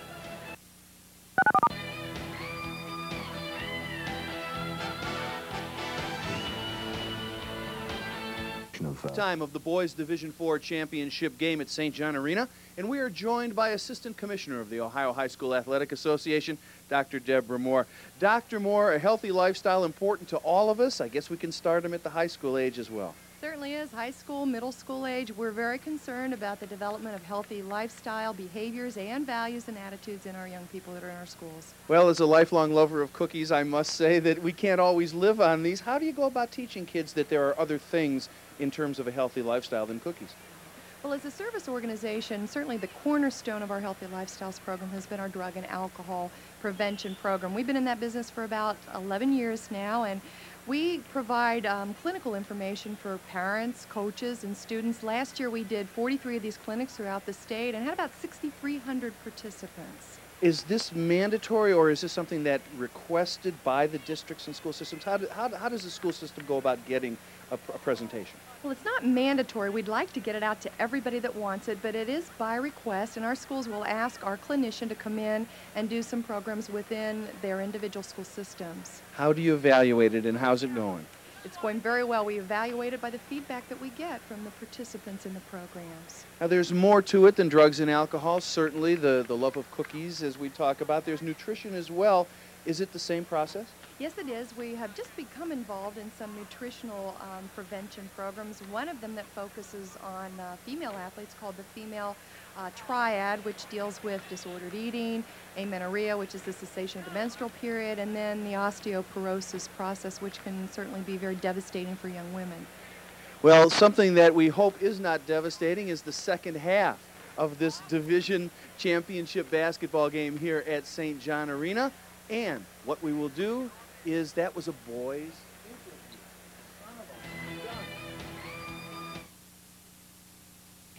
Time of the boys Division IV championship game at St. John Arena, and we are joined by Assistant Commissioner of the Ohio High School Athletic Association, Dr. Deborah Moore. Dr. Moore, a healthy lifestyle important to all of us. I guess we can start them at the high school age as well. Certainly is. High school, middle school age, we're very concerned about the development of healthy lifestyle, behaviors, and values and attitudes in our young people that are in our schools. Well, as a lifelong lover of cookies, I must say that we can't always live on these. How do you go about teaching kids that there are other things in terms of a healthy lifestyle than cookies? Well, as a service organization, certainly the cornerstone of our Healthy Lifestyles program has been our drug and alcohol prevention program. We've been in that business for about 11 years now, and we provide clinical information for parents, coaches, and students. Last year we did 43 of these clinics throughout the state and had about 6,300 participants. Is this mandatory, or is this something that requested by the districts and school systems? How does the school system go about getting a presentation? Well, it's not mandatory. We'd like to get it out to everybody that wants it, but it is by request, and our schools will ask our clinician to come in and do some programs within their individual school systems. How do you evaluate it, and how's it going? It's going very well. We evaluate it by the feedback that we get from the participants in the programs. Now, there's more to it than drugs and alcohol. Certainly, the love of cookies, as we talk about. There's nutrition as well. Is it the same process? Yes, it is. We have just become involved in some nutritional prevention programs. One of them that focuses on female athletes called the Female Triad, which deals with disordered eating, amenorrhea, which is the cessation of the menstrual period, and then the osteoporosis process, which can certainly be very devastating for young women. Well, something that we hope is not devastating is the second half of this division championship basketball game here at St. John Arena. And what we will do is, that was a boys'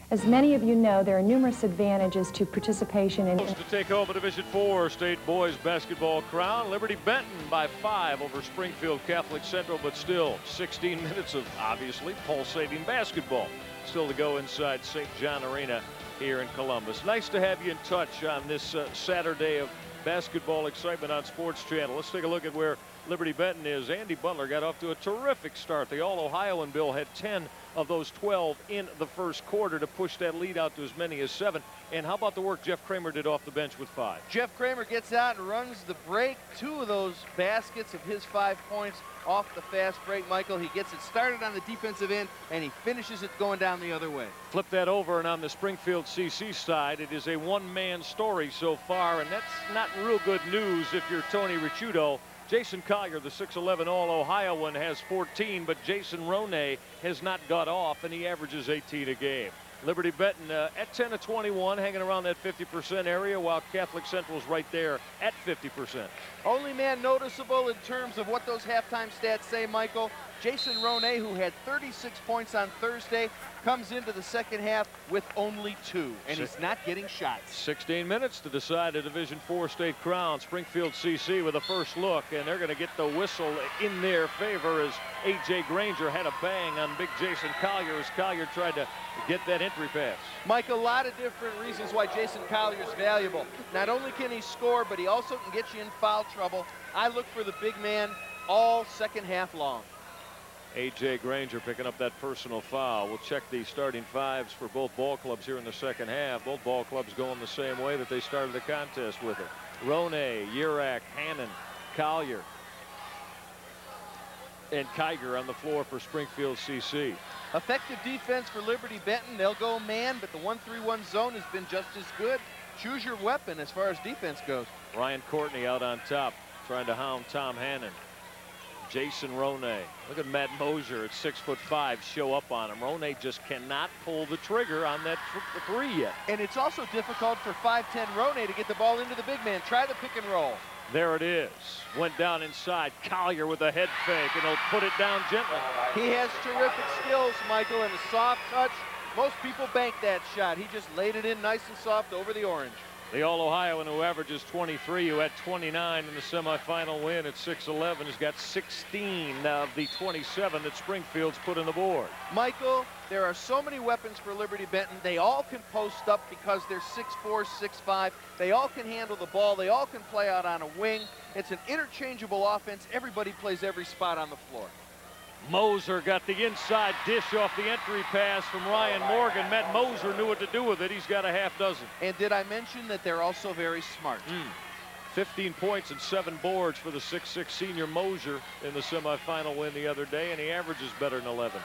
As many of you know, there are numerous advantages to participation in... To take home a Division IV state boys basketball crown, Liberty Benton by 5 over Springfield Catholic Central, but still 16 minutes of obviously pulsating basketball still to go inside St. John Arena here in Columbus. Nice to have you in touch on this Saturday of basketball excitement on Sports Channel. Let's take a look at where Liberty Benton is. Andy Butler got off to a terrific start. The All-Ohioan Bill had 10 of those 12 in the first quarter to push that lead out to as many as 7. And how about the work Jeff Kramer did off the bench with 5? Jeff Kramer gets out and runs the break. 2 of those baskets of his 5 points off the fast break, Michael. He gets it started on the defensive end, and he finishes it going down the other way. Flip that over, and on the Springfield CC side, it is a one-man story so far, and that's not real good news if you're Tony Ricciuto. Jason Collier, the 6'11" All-Ohioan, has 14, but Jason Ronay has not got off, and he averages 18 a game. Liberty Benton at 10 of 21, hanging around that 50% area, while Catholic Central's right there at 50%. Only man noticeable in terms of what those halftime stats say, Michael, Jason Ronay, who had 36 points on Thursday, comes into the second half with only 2, and he's not getting shots. 16 minutes to decide a Division IV state crown. Springfield CC with a first look, and they're going to get the whistle in their favor as A.J. Granger had a bang on big Jason Collier as Collier tried to get that entry pass. Mike, a lot of different reasons why Jason Collier is valuable. Not only can he score, but he also can get you in foul trouble. I look for the big man all second half long. A.J. Granger picking up that personal foul. We'll check the starting fives for both ball clubs here in the second half. Both ball clubs going the same way that they started the contest with it. Rone, Urak, Hannon, Collier, and Kiger on the floor for Springfield CC. Effective defense for Liberty Benton. They'll go man, but the 1-3-1 zone has been just as good. Choose your weapon as far as defense goes. Ryan Courtney out on top, trying to hound Tom Hannon. Jason Rone. Look at Matt Mosier at 6'5" show up on him. Rone just cannot pull the trigger on that three yet. And it's also difficult for 5'10" Rone to get the ball into the big man. Try the pick and roll. There it is. Went down inside. Collier with a head fake, and he'll put it down gently. He has terrific skills, Michael, and a soft touch. Most people bank that shot. He just laid it in nice and soft over the orange. The All-Ohioan, who averages 23, who had 29 in the semifinal win at 6'11", has got 16 of the 27 that Springfield's put on the board. Michael, there are so many weapons for Liberty Benton. They all can post up because they're 6'4", 6'5". They all can handle the ball. They all can play out on a wing. It's an interchangeable offense. Everybody plays every spot on the floor. Moser got the inside dish off the entry pass from Ryan Morgan. Matt Moser knew what to do with it. He's got a half dozen. And did I mention that they're also very smart? 15 points and 7 boards for the 6'6" senior Moser in the semifinal win the other day, and he averages better than 11.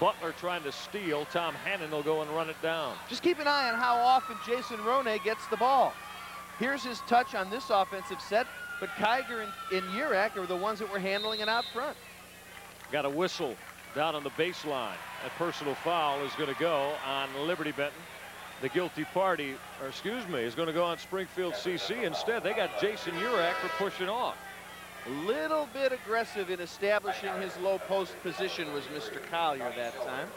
Butler trying to steal. Tom Hannon will go and run it down. Just keep an eye on how often Jason Rone gets the ball. Here's his touch on this offensive set, but Kiger and Urak are the ones that were handling it out front. Got a whistle down on the baseline. A personal foul is going to go on Liberty Benton. The guilty party, or excuse me, is going to go on Springfield CC. Instead, they got Jason Urak for pushing off. A little bit aggressive in establishing his low post position was Mr. Collier that time.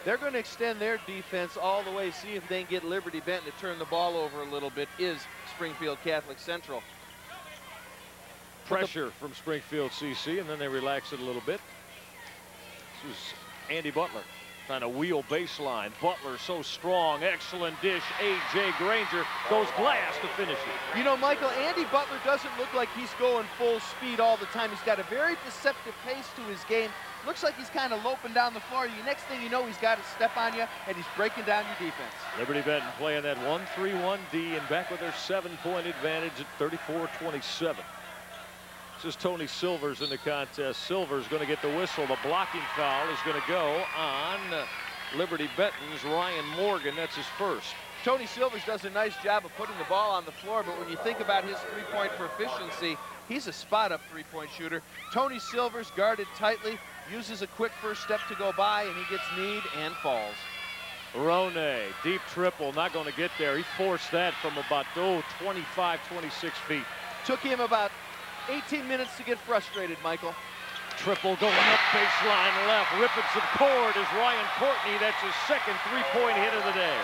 They're going to extend their defense all the way, see if they can get Liberty Benton to turn the ball over a little bit, is Springfield Catholic Central. Pressure from Springfield CC, and then they relax it a little bit. This is Andy Butler trying to wheel baseline. Butler so strong, excellent dish. A.J. Granger goes glass to finish it. You know, Michael, Andy Butler doesn't look like he's going full speed all the time. He's got a very deceptive pace to his game. Looks like he's kind of loping down the floor. The next thing you know, he's got to step on you, and he's breaking down your defense. Liberty Benton playing that 1-3-1-D and back with their 7-point advantage at 34-27. This is Tony Silvers in the contest. Silvers going to get the whistle. The blocking foul is going to go on Liberty Benton's Ryan Morgan. That's his first. Tony Silvers does a nice job of putting the ball on the floor, but when you think about his three-point proficiency, he's a spot-up three-point shooter. Tony Silvers, guarded tightly, uses a quick first step to go by, and he gets kneed and falls. Rone, deep triple, not going to get there. He forced that from about 25, 26 feet. Took him about 18 minutes to get frustrated, Michael. Triple going up baseline left. Ripping some cord is Ryan Courtney. That's his second three-point hit of the day.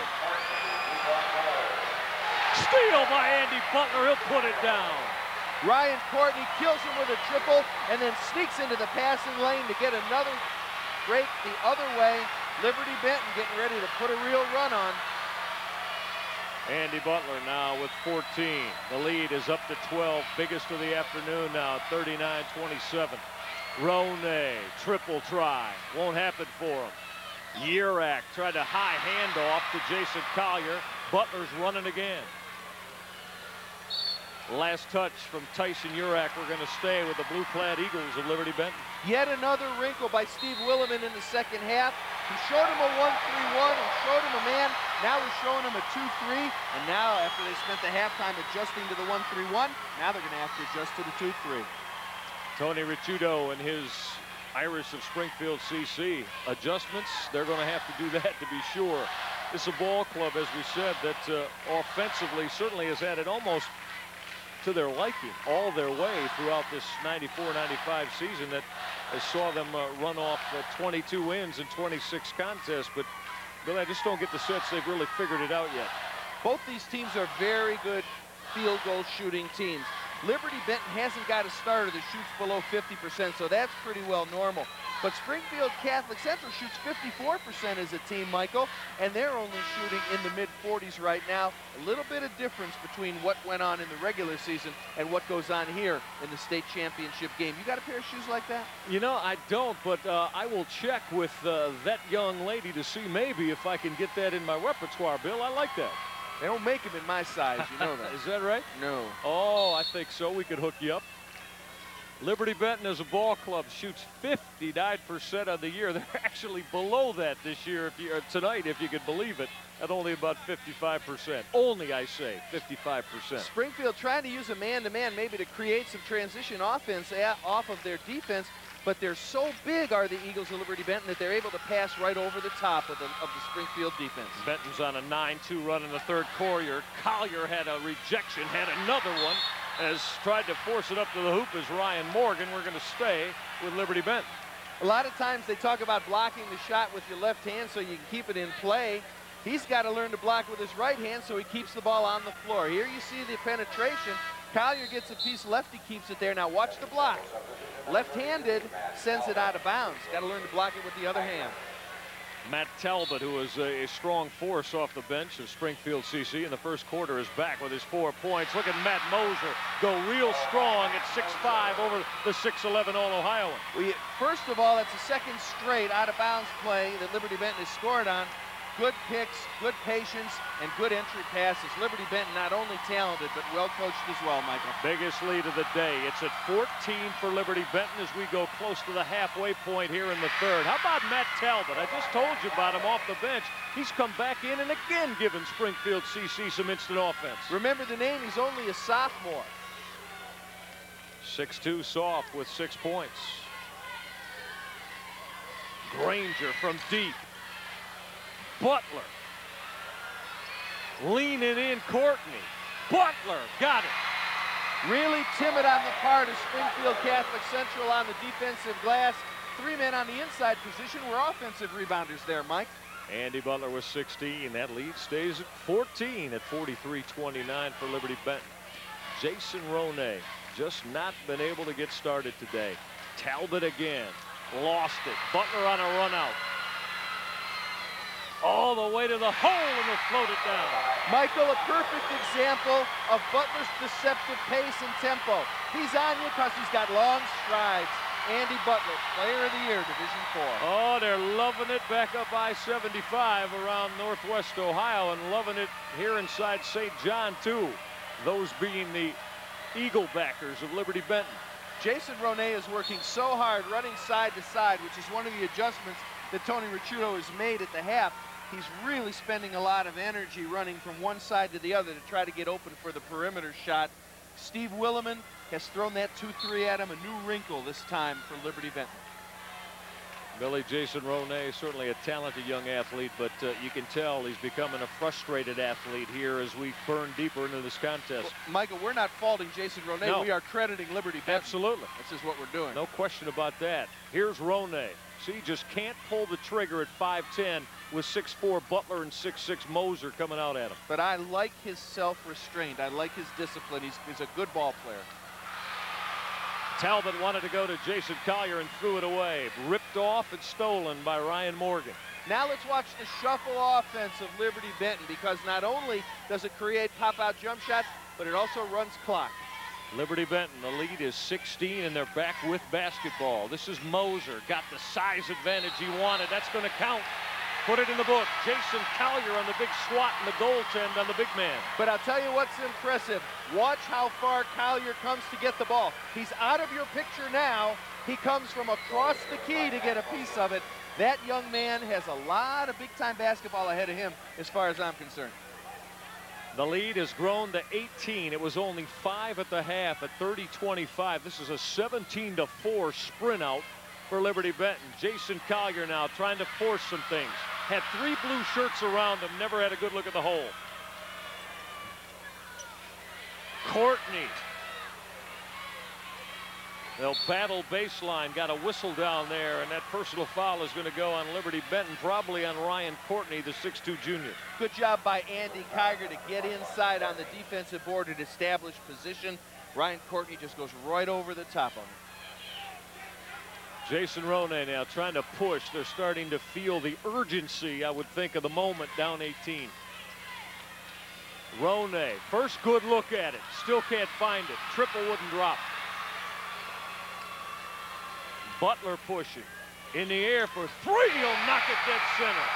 Steal by Andy Butler. He'll put it down. Ryan Courtney kills him with a triple and then sneaks into the passing lane to get another break the other way. Liberty Benton getting ready to put a real run on. Andy Butler now with 14. The lead is up to 12. Biggest of the afternoon now, 39-27. Rone, triple try. Won't happen for him. Urak tried a high handoff to Jason Collier. Butler's running again. Last touch from Tyson Urak. We're going to stay with the blue-clad Eagles of Liberty Benton. Yet another wrinkle by Steve Williman in the second half. He showed him a 1-3-1 and showed him a man. Now we're showing him a 2-3. And now, after they spent the halftime adjusting to the 1-3-1, now they're going to have to adjust to the 2-3. Tony Ricciuto and his Irish of Springfield CC adjustments. They're going to have to do that to be sure. This is a ball club, as we said, that offensively certainly has had it almost to their liking all their way throughout this 94-95 season that has saw them run off 22 wins and 26 contests. But Billy, I just don't get the sense they've really figured it out yet. Both these teams are very good field goal shooting teams. Liberty Benton hasn't got a starter that shoots below 50%, so that's pretty well normal. But Springfield Catholic Central shoots 54% as a team, Michael, and they're only shooting in the mid-40s right now. A little bit of difference between what went on in the regular season and what goes on here in the state championship game. You got a pair of shoes like that? You know, I don't, but I will check with that young lady to see maybe if I can get that in my repertoire, Bill. I like that. They don't make them in my size, you know that. Is that right? No. Oh, I think so. We could hook you up. Liberty Benton as a ball club shoots 59% of the year. They're actually below that this year, tonight, if you could believe it, at only about 55%. Only, I say, 55%. Springfield trying to use a man-to-man maybe to create some transition offense off of their defense, but they're so big, are the Eagles of Liberty Benton, that they're able to pass right over the top of the Springfield defense. Benton's on a 9-2 run in the third quarter. Collier had a rejection, had another one, has tried to force it up to the hoop as Ryan Morgan. We're going to stay with Liberty Benton. A lot of times they talk about blocking the shot with your left hand so you can keep it in play. He's got to learn to block with his right hand so he keeps the ball on the floor. Here you see the penetration. Collier gets a piece, lefty keeps it there. Now watch the block. Left-handed sends it out of bounds. Got to learn to block it with the other hand. Matt Talbot, who is a strong force off the bench of Springfield CC in the first quarter, is back with his 4 points. Look at Matt Moser go real strong at 6'5" over the 6'11" Ohioan. First of all, that's the second straight out-of-bounds play that Liberty Benton has scored on. Good picks, good patience, and good entry passes. Liberty Benton not only talented, but well coached as well, Michael. Biggest lead of the day. It's at 14 for Liberty Benton as we go close to the halfway point here in the third. How about Matt Talbot? I just told you about him off the bench. He's come back in and again given Springfield CC some instant offense. Remember the name, he's only a sophomore. 6'2" soft with 6 points. Granger from deep. Butler leaning in Courtney. Butler got it. Really timid on the part of Springfield Catholic Central on the defensive glass. 3 men on the inside position were offensive rebounders there, Mike. Andy Butler was 16. That lead stays at 14 at 43-29 for Liberty Benton. Jason Ronay just not been able to get started today. Talbot again. Lost it. Butler on a run out. All the way to the hole and will float it down. Michael, a perfect example of Butler's deceptive pace and tempo. He's on you because he's got long strides. Andy Butler, Player of the Year, Division IV. Oh, they're loving it back up I-75 around Northwest Ohio and loving it here inside St. John, too. Those being the Eagle backers of Liberty Benton. Jason Ronay is working so hard, running side to side, which is one of the adjustments that Tony Ricciuto has made at the half. He's really spending a lot of energy running from one side to the other to try to get open for the perimeter shot. Steve Williman has thrown that 2-3 at him, a new wrinkle this time for Liberty Benton. Billy, Jason Ronay, certainly a talented young athlete, but you can tell he's becoming a frustrated athlete here as we burn deeper into this contest. Well, Michael, we're not faulting Jason Ronay. No. We are crediting Liberty Benton. Absolutely. This is what we're doing. No question about that. Here's Ronay. See, just can't pull the trigger at 5'10" with 6'4" Butler and 6'6" Moser coming out at him. But I like his self-restraint. I like his discipline. He's a good ball player. Talbot wanted to go to Jason Collier and threw it away. Ripped off and stolen by Ryan Morgan. Now let's watch the shuffle offense of Liberty Benton, because not only does it create pop-out jump shots, but it also runs clock. Liberty Benton, the lead is 16, and they're back with basketball. This is Moser. Got the size advantage he wanted. That's going to count. Put it in the book. Jason Collier on the big swat and the goaltend on the big man. But I'll tell you what's impressive. Watch how far Collier comes to get the ball. He's out of your picture now. He comes from across the key to get a piece of it. That young man has a lot of big-time basketball ahead of him as far as I'm concerned. The lead has grown to 18. It was only 5 at the half at 30-25. This is a 17-4 sprint out for Liberty Benton. Jason Collier now trying to force some things. Had 3 blue shirts around him, never had a good look at the hole. Courtney They'll battle baseline. Got a whistle down there, and that personal foul is going to go on Liberty Benton, probably on Ryan Courtney, the 6'2 junior. Good job by Andy Kiger to get inside on the defensive board and establish position. Ryan Courtney just goes right over the top of him. Jason Roney now trying to push. They're starting to feel the urgency, I would think, of the moment, down 18. Roney, first good look at it. Still can't find it. Triple wouldn't drop. Butler pushing. In the air for three. He'll knock it dead center.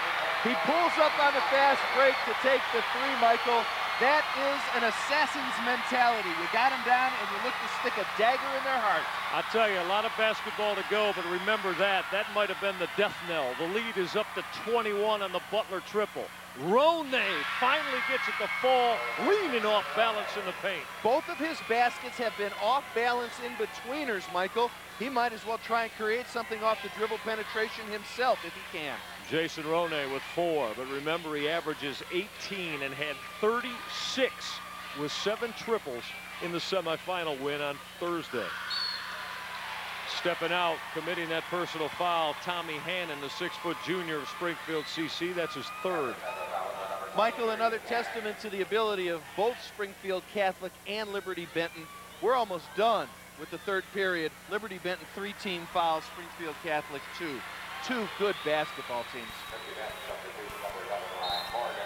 He pulls up on the fast break to take the three, Michael. That is an assassin's mentality. You got him down and you look to stick a dagger in their heart. I'll tell you, a lot of basketball to go, but remember that. That might have been the death knell. The lead is up to 21 on the Butler triple. Roney finally gets it to fall, leaning off balance in the paint. Both of his baskets have been off balance in betweeners, Michael. He might as well try and create something off the dribble penetration himself if he can. Jason Roney with 4, but remember he averages 18 and had 36 with 7 triples in the semifinal win on Thursday. Stepping out, committing that personal foul, Tommy Hannon, the 6-foot junior of Springfield CC. That's his 3rd. Michael, another testament to the ability of both Springfield Catholic and Liberty Benton. We're almost done with the 3rd period. Liberty Benton 3 team fouls, Springfield Catholic 2. 2 good basketball teams.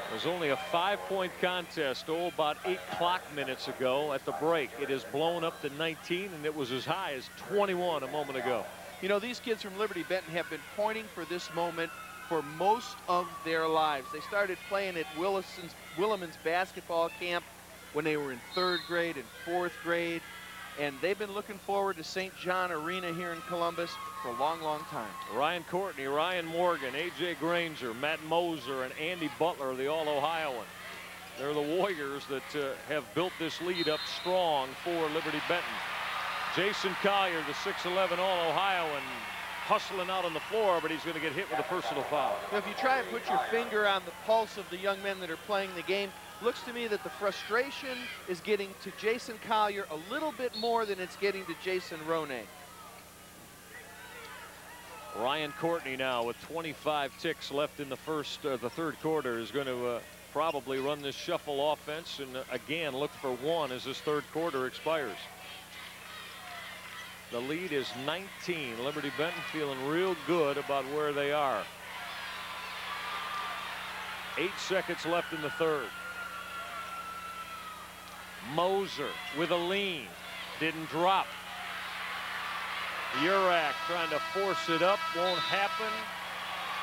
It was only a 5-point contest, about 8 clock minutes ago at the break. It has blown up to 19, and it was as high as 21 a moment ago. You know, these kids from Liberty Benton have been pointing for this moment for most of their lives. They started playing at Williman's basketball camp when they were in 3rd grade and 4th grade, and they've been looking forward to St. John Arena here in Columbus for a long, long time. Ryan Courtney, Ryan Morgan, A.J. Granger, Matt Moser, and Andy Butler, the All-Ohioan. They're the Warriors that have built this lead up strong for Liberty Benton. Jason Collier, the 6'11 All-Ohioan, hustling out on the floor, but he's going to get hit with a personal foul. If you try and put your finger on the pulse of the young men that are playing the game, looks to me that the frustration is getting to Jason Collier a little bit more than it's getting to Jason Roney. Ryan Courtney now with 25 ticks left in the 3rd quarter is going to probably run this shuffle offense and again look for 1 as this 3rd quarter expires. The lead is 19. Liberty Benton feeling real good about where they are. 8 seconds left in the 3rd. Moser with a lean, didn't drop. Urak trying to force it up, won't happen.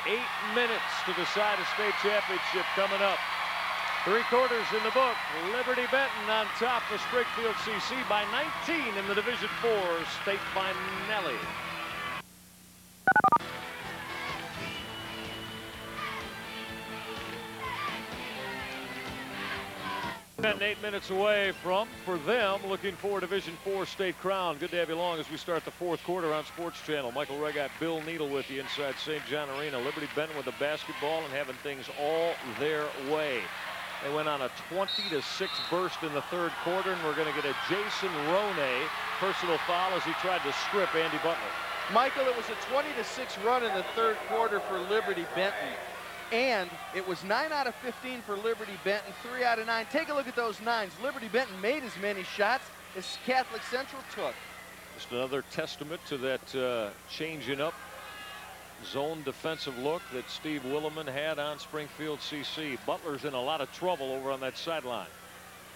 8 minutes to decide a state championship coming up. 3 quarters in the book. Liberty Benton on top of Springfield CC by 19 in the Division IV state finale. Benton 8 minutes away from, for them, looking for a Division IV state crown. Good to have you along as we start the 4th quarter on Sports Channel. Michael Regat, Bill Needle with you inside St. John Arena. Liberty Benton with the basketball and having things all their way. They went on a 20-6 burst in the 3rd quarter, and we're going to get a Jason Roney personal foul as he tried to strip Andy Butler. Michael, it was a 20-6 run in the 3rd quarter for Liberty Benton. And it was 9 out of 15 for Liberty Benton, 3 out of 9. Take a look at those 9s. Liberty Benton made as many shots as Catholic Central took. Just another testament to that changing up zone defensive look that Steve Williman had on Springfield CC. Butler's in a lot of trouble over on that sideline.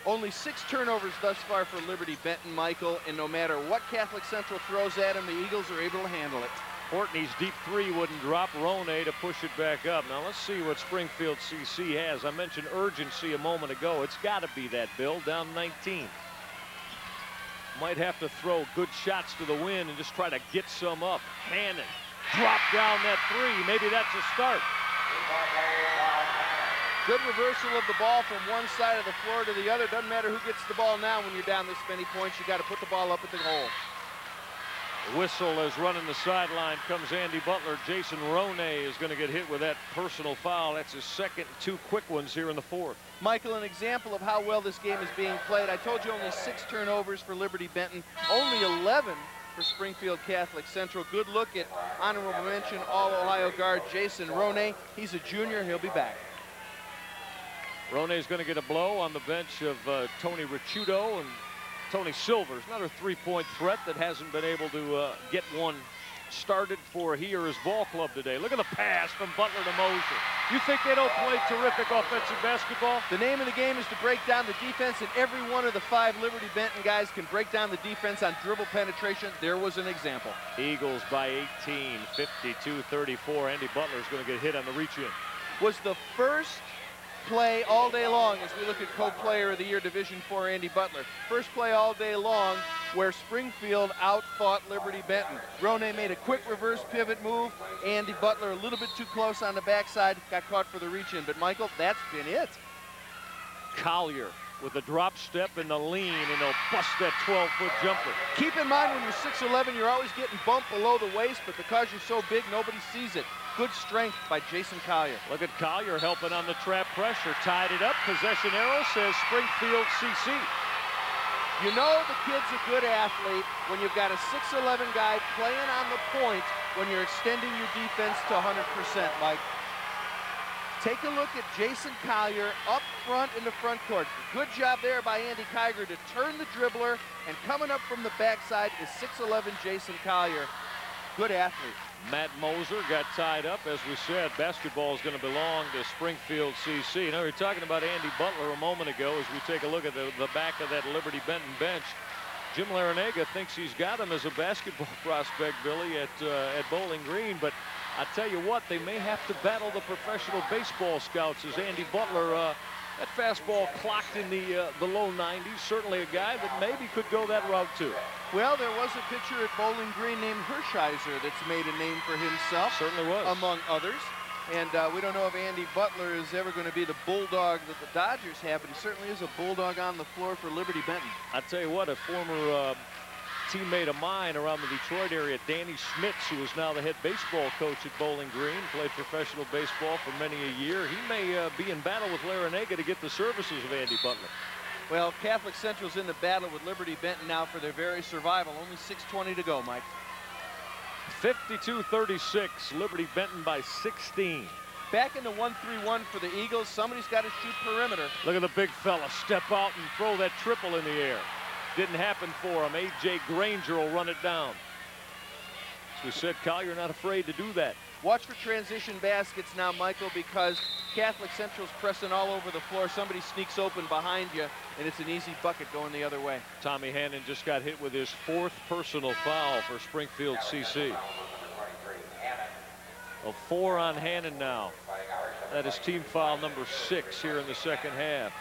Only 6 turnovers thus far for Liberty Benton, Michael, and no matter what Catholic Central throws at him, the Eagles are able to handle it. Courtney's deep 3 wouldn't drop. Roney to push it back up. Now let's see what Springfield CC has. I mentioned urgency a moment ago. It's got to be that, Bill, down 19. Might have to throw good shots to the wind and just try to get some up. Hannon drop down that 3. Maybe that's a start. Good reversal of the ball from one side of the floor to the other. Doesn't matter who gets the ball now when you're down this many points. You got to put the ball up at the hole. Whistle is running the sideline. Comes Andy Butler. Jason Roney is going to get hit with that personal foul. That's his 2nd, 2 quick ones here in the 4th. Michael, an example of how well this game is being played. I told you only 6 turnovers for Liberty Benton, only 11 for Springfield Catholic Central. Good look at honorable mention All-Ohio guard Jason Roney. He's a junior. He'll be back. Roney's going to get a blow on the bench of Tony Ricciuto, and Tony Silver's another three-point threat that hasn't been able to get one started for he or his ball club today. Look at the pass from Butler to Moser. You think they don't play terrific offensive basketball? The name of the game is to break down the defense, and every one of the 5 Liberty Benton guys can break down the defense on dribble penetration. There was an example. Eagles by 18, 52-34. Andy Butler's going to get hit on the reach-in. Was the first play all day long as we look at co-player of the year Division IV Andy Butler. First play all day long where Springfield outfought Liberty Benton. Roney made a quick reverse pivot move. Andy Butler a little bit too close on the backside, got caught for the reach-in. But Michael, that's been it. Collier with a drop step and the lean, and they'll bust that 12-foot jumper. Keep in mind when you're 6'11", you're always getting bumped below the waist, but because you're so big, nobody sees it. Good strength by Jason Collier. Look at Collier helping on the trap pressure. Tied it up. Possession arrow says Springfield CC. You know the kid's a good athlete when you've got a 6'11" guy playing on the point when you're extending your defense to 100%, Mike. Take a look at Jason Collier up front in the front court. Good job there by Andy Kiger to turn the dribbler, and coming up from the backside is 6'11" Jason Collier. Good athlete. Matt Moser got tied up. As we said, basketball is going to belong to Springfield CC. You know, we were talking about Andy Butler a moment ago as we take a look at the back of that Liberty Benton bench. Jim Larinaga thinks he's got him as a basketball prospect, Billy, at Bowling Green. But I tell you what, they may have to battle the professional baseball scouts as Andy Butler, that fastball clocked in the low 90s. Certainly a guy that maybe could go that route too. Well, there was a pitcher at Bowling Green named Hershiser that's made a name for himself. Certainly was. Among others. And we don't know if Andy Butler is ever going to be the bulldog that the Dodgers have, but he certainly is a bulldog on the floor for Liberty Benton. I tell you what, a former teammate of mine around the Detroit area, Danny Schmitz, who is now the head baseball coach at Bowling Green, played professional baseball for many a year. He may be in battle with Larinaga to get the services of Andy Butler. Well, Catholic Central's in the battle with Liberty Benton now for their very survival. Only 6:20 to go, Mike. 52-36, Liberty Benton by 16. Back in the 1-3-1 for the Eagles. Somebody's got to shoot perimeter. Look at the big fella step out and throw that triple in the air. Didn't happen for him. A.J. Granger will run it down. As we said, Collier not afraid to do that. Watch for transition baskets now, Michael, because Catholic Central's pressing all over the floor. Somebody sneaks open behind you, and it's an easy bucket going the other way. Tommy Hannon just got hit with his 4th personal foul for Springfield CC. A 4 on Hannon now. That is team foul number 6 here in the second half.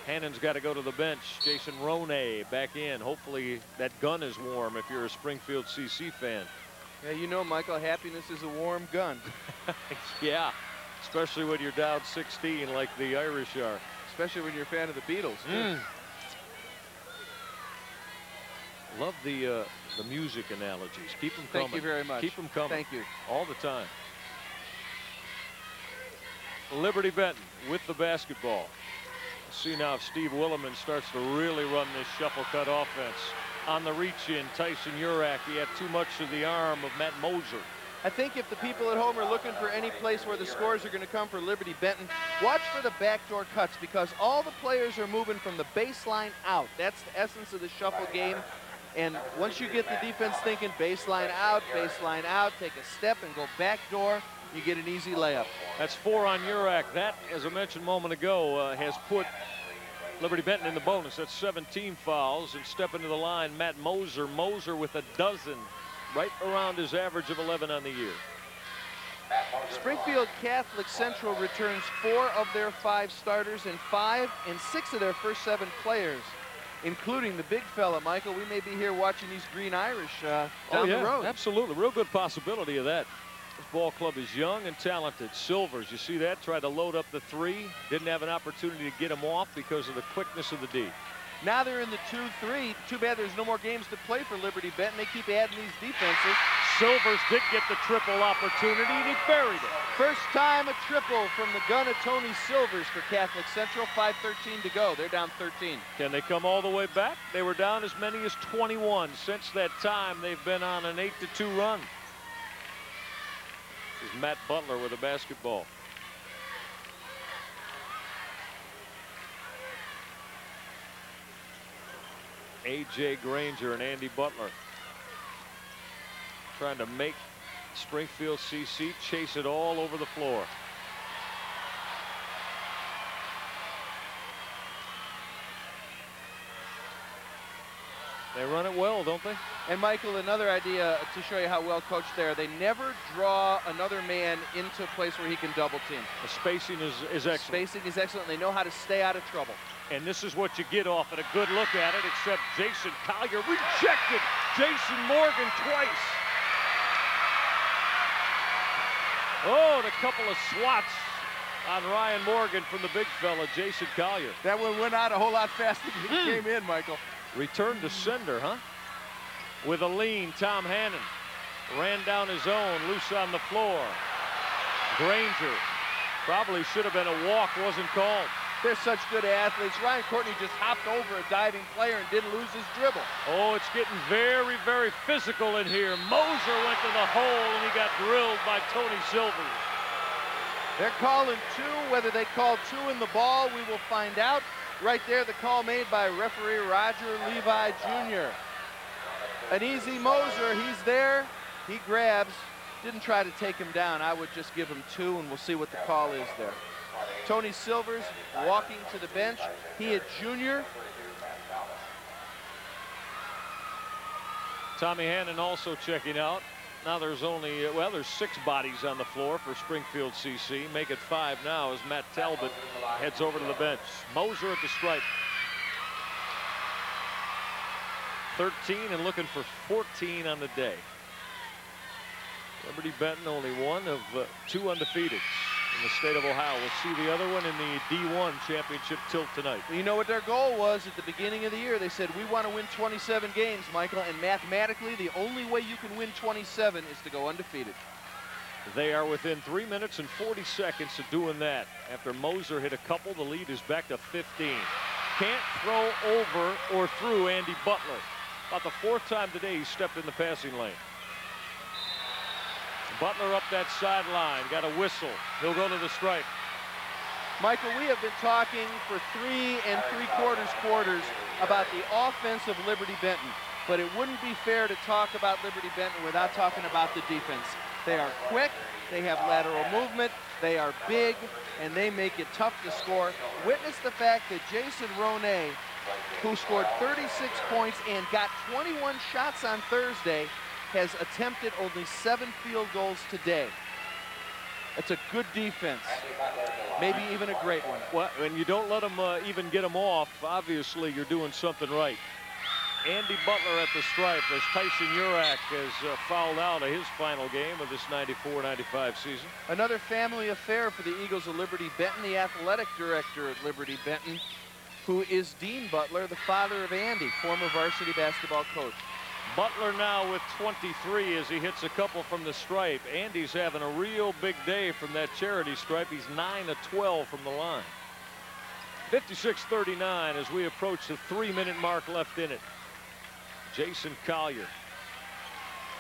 Hannon's got to go to the bench. Jason Roney back in. Hopefully that gun is warm if you're a Springfield CC fan. Yeah, you know, Michael, happiness is a warm gun. Yeah, especially when you're down 16 like the Irish are. Especially when you're a fan of the Beatles, too. Love the music analogies. Keep them coming. Thank you very much. Keep them coming. Thank you. All the time. Liberty Benton with the basketball. See now if Steve Williman starts to really run this shuffle cut offense. On the reach-in, Tyson Urak. He had too much of the arm of Matt Moser. I think if the people at home are looking for any place where the scores are going to come for Liberty Benton, watch for the backdoor cuts, because all the players are moving from the baseline out. That's the essence of the shuffle game. And once you get the defense thinking baseline out, take a step and go backdoor, you get an easy layup. That's 4 on Urak. That, as I mentioned a moment ago, has put Liberty Benton in the bonus. That's 17 fouls. And stepping to the line, Matt Moser. Moser with a dozen, right around his average of 11 on the year. Springfield Catholic Central returns 4 of their 5 starters and 5 and 6 of their first 7 players, including the big fella, Michael. We may be here watching these Green Irish down the road. Absolutely. Real good possibility of that. This ball club is young and talented. Silvers, you see that? Tried to load up the 3. Didn't have an opportunity to get him off because of the quickness of the D. Now they're in the 2-3. Too bad there's no more games to play for Liberty Benton. They keep adding these defenses. Silvers did get the triple opportunity, and he buried it. First time a triple from the gun of Tony Silvers for Catholic Central. 5:13 to go. They're down 13. Can they come all the way back? They were down as many as 21. Since that time, they've been on an 8-2 run. This is Matt Butler with a basketball. A.J. Granger and Andy Butler trying to make Springfield CC chase it all over the floor. They run it well, don't they? And Michael, another idea to show you how well coached they are. They never draw another man into a place where he can double team. The spacing is excellent. Spacing is excellent. They know how to stay out of trouble. And this is what you get off at a good look at it, except Jason Collier rejected Jason Morgan twice. Oh, and a couple of swats on Ryan Morgan from the big fella, Jason Collier. That one went out a whole lot faster than it came in, Michael. Return to sender, huh? With a lean, Tom Hannon ran down his own, loose on the floor. Granger probably should have been a walk, wasn't called. They're such good athletes. Ryan Courtney just hopped over a diving player and didn't lose his dribble. Oh, it's getting very, very physical in here. Moser went to the hole and he got drilled by Tony Silvers. They're calling two. Whether they call two in the ball, we will find out. Right there, the call made by referee Roger Levi Jr. An easy Moser, he's there, he grabs, didn't try to take him down. I would just give him two and we'll see what the call is there. Tony Silvers walking to the bench, he a junior. Tommy Hannon also checking out. Now there's only, well, there's 6 bodies on the floor for Springfield CC. Make it 5 now as Matt Talbot heads over to the bench. Moser at the stripe. 13 and looking for 14 on the day. Liberty Benton only one of 2 undefeateds in the state of Ohio. We'll see the other one in the D1 championship tilt tonight. You know what their goal was at the beginning of the year? They said, we want to win 27 games, Michael, and mathematically, the only way you can win 27 is to go undefeated. They are within 3 minutes and 40 seconds of doing that. After Moser hit a couple, the lead is back to 15. Can't throw over or through Andy Butler. About the 4th time today he stepped in the passing lane. Butler up that sideline, got a whistle. He'll go to the stripe. Michael, we have been talking for 3 3/4 quarters about the offense of Liberty Benton, but it wouldn't be fair to talk about Liberty Benton without talking about the defense. They are quick, they have lateral movement, they are big, and they make it tough to score. Witness the fact that Jason Ronay, who scored 36 points and got 21 shots on Thursday, has attempted only 7 field goals today. It's a good defense, maybe even a great one. Well, and you don't let them even get them off. Obviously, you're doing something right. Andy Butler at the stripe as Tyson Urak has fouled out of his final game of this 94-95 season. Another family affair for the Eagles of Liberty Benton, the athletic director at Liberty Benton, who is Dean Butler, the father of Andy, former varsity basketball coach. Butler now with 23 as he hits a couple from the stripe. Andy's having a real big day from that charity stripe. He's 9 of 12 from the line. 56-39 as we approach the 3-minute mark left in it. Jason Collier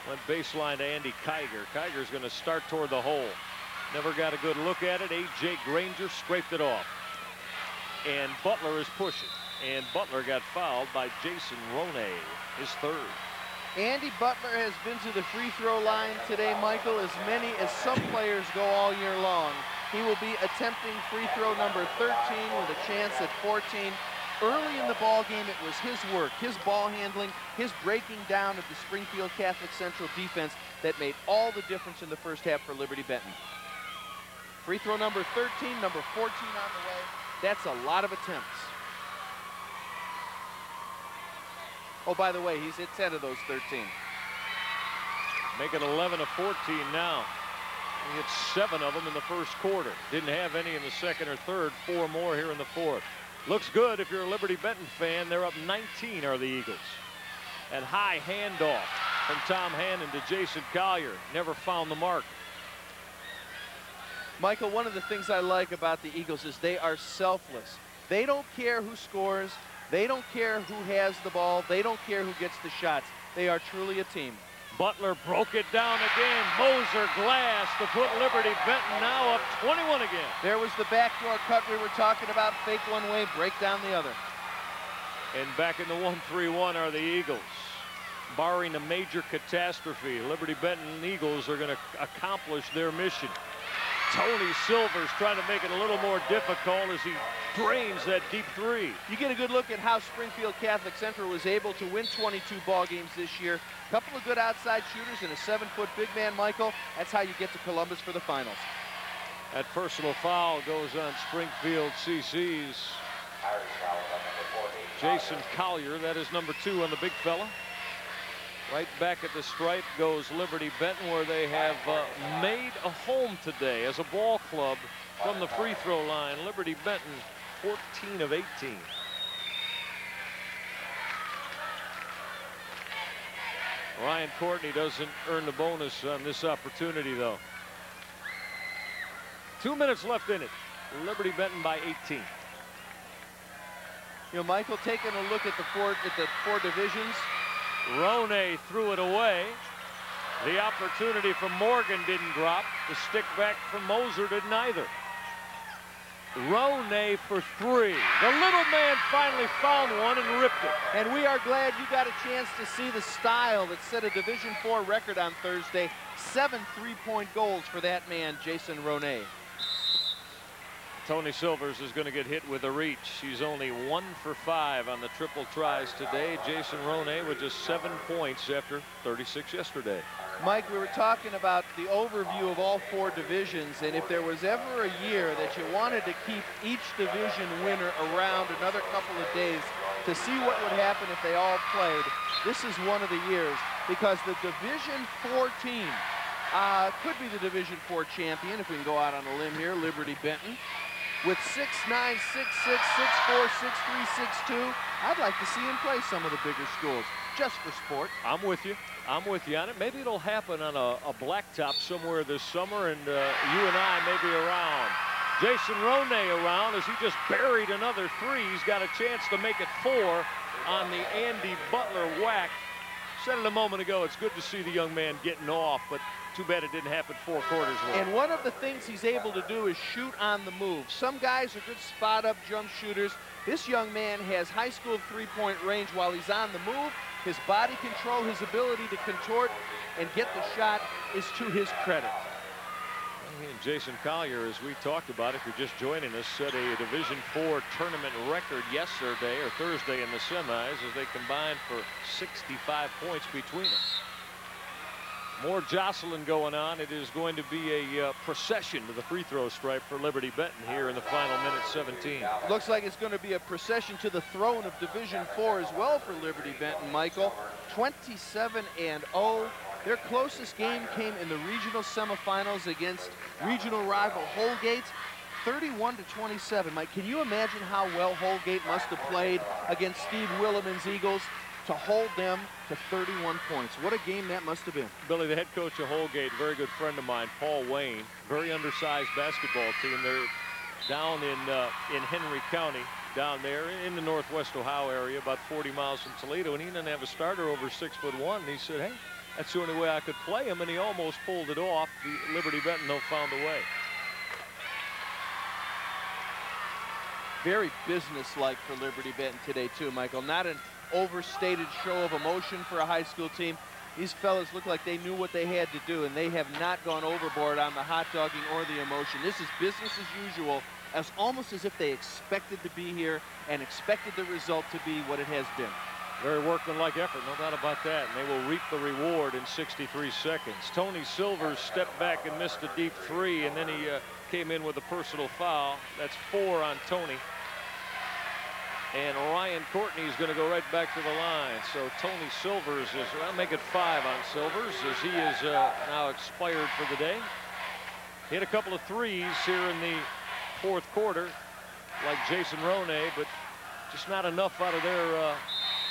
went baseline to Andy Kiger. Kiger's going to start toward the hole. Never got a good look at it. A.J. Granger scraped it off. And Butler is pushing. And Butler got fouled by Jason Ronay, his 3rd. Andy Butler has been to the free throw line today, Michael, as many as some players go all year long. He will be attempting free throw number 13 with a chance at 14. Early in the ball game, it was his work, his ball handling, his breaking down of the Springfield Catholic Central defense that made all the difference in the first half for Liberty Benton. Free throw number 13, number 14 on the way. That's a lot of attempts. Oh, by the way, he's hit 10 of those 13. Make it 11 of 14 now. He hit 7 of them in the first quarter. Didn't have any in the second or third. 4 more here in the fourth. Looks good if you're a Liberty Benton fan. They're up 19 are the Eagles. And high handoff from Tom Hannon to Jason Collier. Never found the mark. Michael, one of the things I like about the Eagles is they are selfless. They don't care who scores. They don't care who has the ball. They don't care who gets the shots. They are truly a team. Butler broke it down again. Moser glass to put Liberty Benton now up 21 again. There was the backdoor cut we were talking about. Fake one way, break down the other. And back in the 1-3-1 are the Eagles. Barring a major catastrophe, Liberty Benton Eagles are going to accomplish their mission. Tony Silver's trying to make it a little more difficult as he drains that deep three. You get a good look at how Springfield Catholic Central was able to win 22 ball games this year. A couple of good outside shooters and a 7-foot big man, Michael. That's how you get to Columbus for the finals. That personal foul goes on Springfield CC's Jason Collier. That is number 2 on the big fella. Right back at the stripe goes Liberty Benton, where they have made a home today as a ball club from the free throw line. Liberty Benton 14 of 18. Ryan Courtney doesn't earn the bonus on this opportunity, though. 2 minutes left in it. Liberty Benton by 18. You know, Michael, taking a look at the four divisions. Roney threw it away. The opportunity from Morgan didn't drop. The stick back from Moser didn't either. Roney for 3. The little man finally found one and ripped it. And we are glad you got a chance to see the style that set a Division IV record on Thursday. 7 3-point goals for that man, Jason Roney. Tony Silvers is going to get hit with a reach. He's only 1 for 5 on the triple tries today. Jason Roney with just 7 points after 36 yesterday. Mike, we were talking about the overview of all 4 divisions, and if there was ever a year that you wanted to keep each division winner around another couple of days to see what would happen if they all played, this is one of the years, because the Division 4 team could be the Division 4 champion, if we can go out on a limb here, Liberty Benton. With 6'9", 6'6", 6'4", 6'3", 6'2", I'd like to see him play some of the bigger schools, just for sport. I'm with you. I'm with you on it. Maybe it'll happen on a blacktop somewhere this summer, and you and I may be around. Jason Roney around as he just buried another 3. He's got a chance to make it 4 on the Andy Butler whack. Said it a moment ago, it's good to see the young man getting off, but too bad it didn't happen 4 quarters worth. And one of the things he's able to do is shoot on the move. Some guys are good spot-up jump shooters. This young man has high school 3-point range while he's on the move. His body control, his ability to contort and get the shot is to his credit. And Jason Collier, as we talked about, if you're just joining us, set a Division IV tournament record yesterday or Thursday in the semis as they combined for 65 points between them. More jostling going on. It is going to be a procession to the free throw stripe for Liberty Benton here in the final minute 17. Looks like it's going to be a procession to the throne of Division IV as well for Liberty Benton, Michael. 27-0. Their closest game came in the regional semifinals against regional rival Holgate. 31-27. Mike, can you imagine how well Holgate must have played against Steve Williman's Eagles to hold them to 31 points? What a game that must have been. Billy, the head coach of Holgate, very good friend of mine, Paul Wayne, very undersized basketball team. They're down in Henry County, down there in the Northwest Ohio area, about 40 miles from Toledo, and he didn't have a starter over 6'1", and he said, hey, that's the only way I could play him, and he almost pulled it off. The Liberty Benton, though, found a way. Very businesslike for Liberty Benton today, too, Michael. Not an overstated show of emotion for a high school team. These fellas look like they knew what they had to do, and they have not gone overboard on the hot dogging or the emotion. This is business as usual, as almost as if they expected to be here and expected the result to be what it has been. Very workmanlike effort, no doubt about that, and they will reap the reward in 63 seconds. Tony Silvers stepped back and missed a deep 3, and then he came in with a personal foul. That's 4 on Tony. And Ryan Courtney is going to go right back to the line. So Tony Silvers is, I'll make it 5 on Silvers as he is now expired for the day. Hit a couple of 3s here in the 4th quarter. like Jason Roney, but just not enough out of their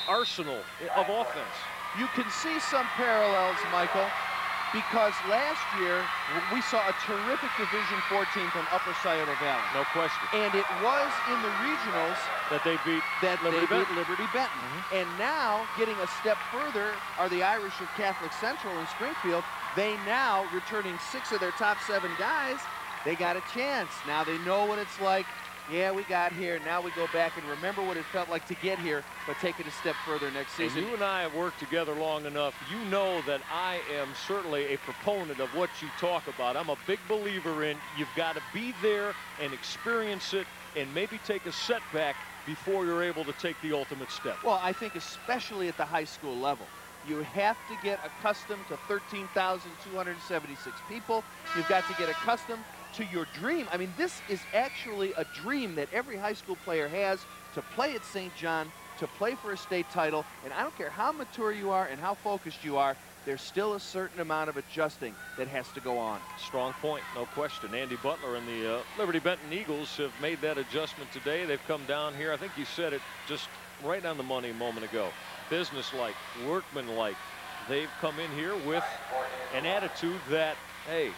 arsenal of offense. You can see some parallels, Michael, because last year we saw a terrific Division IV team from Upper Scioto Valley. No question. And it was in the regionals that they beat Liberty Benton. And now, getting a step further, are the Irish of Catholic Central in Springfield. They now, returning 6 of their top 7 guys, they got a chance. Now they know what it's like. Yeah, we got here. Now we go back and remember what it felt like to get here, but take it a step further next season. And you and I have worked together long enough. You know that I am certainly a proponent of what you talk about. I'm a big believer in you've got to be there and experience it and maybe take a setback before you're able to take the ultimate step. Well, I think especially at the high school level. You have to get accustomed to 13,276 people. You've got to get accustomed to your dream. I mean, this is actually a dream that every high school player has, to play at St. John, to play for a state title. And I don't care how mature you are and how focused you are, there's still a certain amount of adjusting that has to go on. Strong point, no question. Andy Butler and the Liberty Benton Eagles have made that adjustment today. They've come down here. I think you said it just right on the money a moment ago. Business-like, workman-like. They've come in here with an attitude that, hey,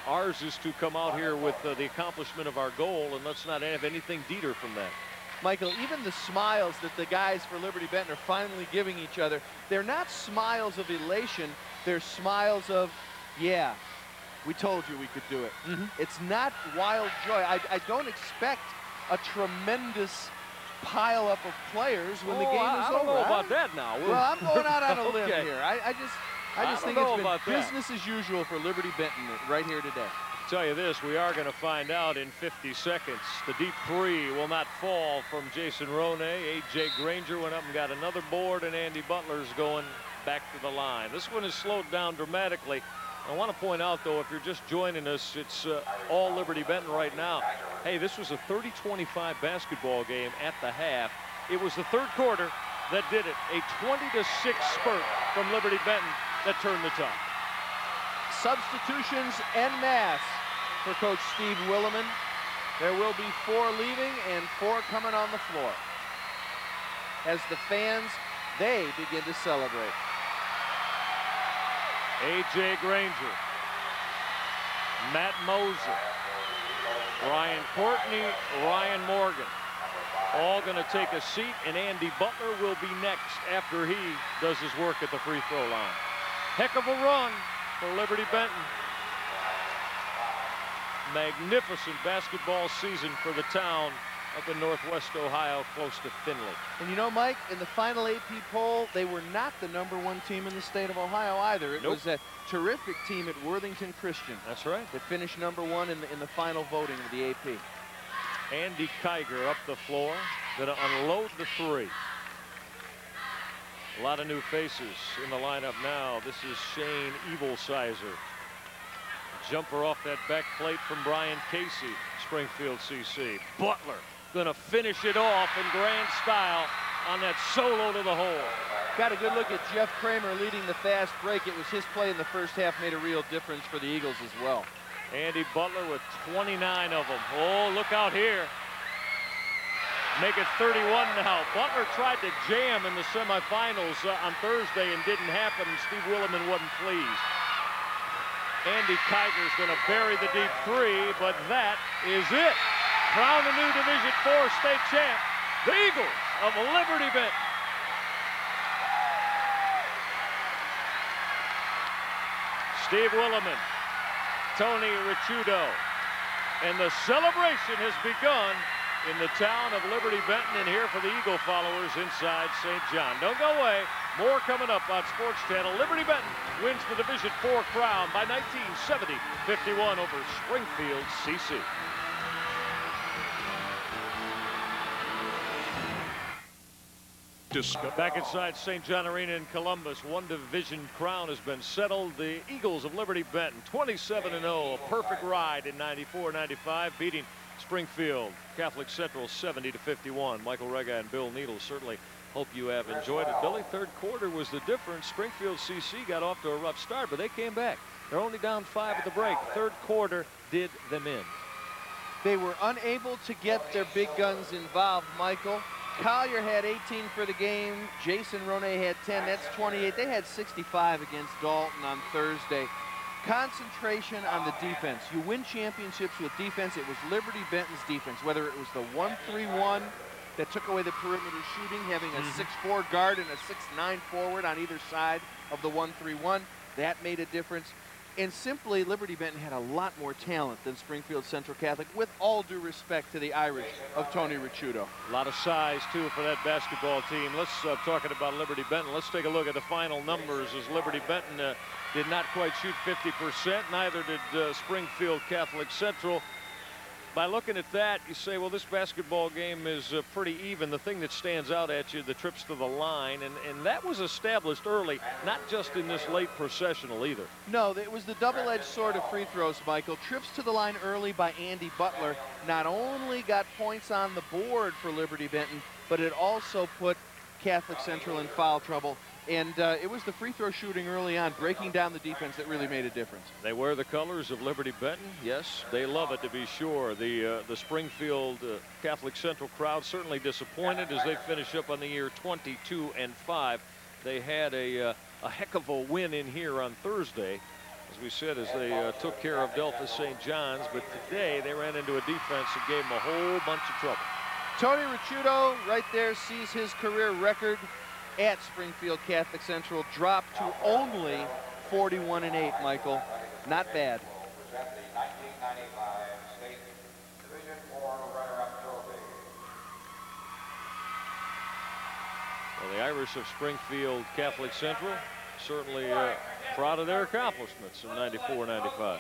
ours is to come out here with the accomplishment of our goal, and let's not have anything deter from that. Michael, even the smiles that the guys for Liberty Benton are finally giving each other, they're not smiles of elation, they're smiles of, yeah, we told you we could do it. It's not wild joy. I don't expect a tremendous pile up of players when the game is over. I don't know about that now. Well, I'm going out on a limb here. I just think it's been business as usual for Liberty Benton right here today. Tell you this, we are going to find out in 50 seconds. The deep three will not fall from Jason Roney. A.J. Granger went up and got another board, and Andy Butler's going back to the line. This one has slowed down dramatically. I want to point out, though, if you're just joining us, it's all Liberty Benton right now. Hey, this was a 30-25 basketball game at the half. It was the third quarter that did it. A 20-6 spurt from Liberty Benton that turned the tide. Substitutions en masse for Coach Steve Williman. There will be 4 leaving and 4 coming on the floor as the fans, they begin to celebrate. A.J. Granger, Matt Moser, Ryan Courtney, Ryan Morgan, all going to take a seat, and Andy Butler will be next after he does his work at the free throw line. Heck of a run for Liberty Benton. Magnificent basketball season for the town up in Northwest Ohio, close to Findlay. And you know, Mike, in the final AP poll, they were not the #1 team in the state of Ohio either. It was a terrific team at Worthington Christian. That's right. That finished #1 in the final voting of the AP. Andy Kiger up the floor, going to unload the three. A lot of new faces in the lineup now. This is Shane Evilsizer. Jumper off that back plate from Brian Casey, Springfield CC. Butler going to finish it off in grand style on that solo to the hole. Got a good look at Jeff Kramer leading the fast break. It was his play in the first half made a real difference for the Eagles as well. Andy Butler with 29 of them. Oh, look out here. Make it 31 now. Butler tried to jam in the semifinals on Thursday and didn't happen, and Steve Williman wasn't pleased. Andy Kiger's going to bury the deep three, but that is it. Crown the new Division IV state champ, the Eagles of Liberty Benton. Steve Williman, Tony Ricciuto, and the celebration has begun in the town of Liberty Benton, and here for the Eagle followers inside St. John. Don't go away. More coming up on Sports Channel. Liberty Benton wins the Division IV crown by 1970-51 over Springfield CC. Back inside St. John Arena in Columbus, one division crown has been settled. The Eagles of Liberty Benton, 27-0, a perfect ride in 94-95, beating Springfield Catholic Central 70-51. Michael Rega and Bill Needle certainly hope you have enjoyed it. Billy, third quarter was the difference. Springfield CC got off to a rough start, but they came back. They're only down 5 at the break. Third quarter did them in. They were unable to get their big guns involved, Michael. Collier had 18 for the game. Jason Ronay had 10. That's 28. They had 65 against Dalton on Thursday. Concentration on the defense. You win championships with defense. It was Liberty Benton's defense, whether it was the 1-3-1 that took away the perimeter shooting, having a 6'4 guard and a 6'9 forward on either side of the 1-3-1. That made a difference. And simply, Liberty Benton had a lot more talent than Springfield Central Catholic, with all due respect to the Irish of Tony Ricciuto. A lot of size, too, for that basketball team. Let's, talking about Liberty Benton, let's take a look at the final numbers as Liberty Benton did not quite shoot 50%. Neither did Springfield Catholic Central. By looking at that, you say, well, this basketball game is pretty even. The thing that stands out at you, the trips to the line, and that was established early, not just in this late processional either. No, it was the double-edged sword of free throws, Michael. Trips to the line early by Andy Butler not only got points on the board for Liberty Benton, but it also put Catholic Central in foul trouble. And it was the free throw shooting early on, breaking down the defense, that really made a difference. They wear the colors of Liberty Benton. Yes, they love it, to be sure. The Springfield Catholic Central crowd certainly disappointed as they finish up on the year 22-5. They had a heck of a win in here on Thursday, as we said, as they took care of Delta St. John's. But today they ran into a defense that gave them a whole bunch of trouble. Tony Ricciuto right there sees his career record at Springfield Catholic Central drop to only 41-8, Michael. Not bad. Well, the Irish of Springfield Catholic Central certainly proud of their accomplishments in 94-95.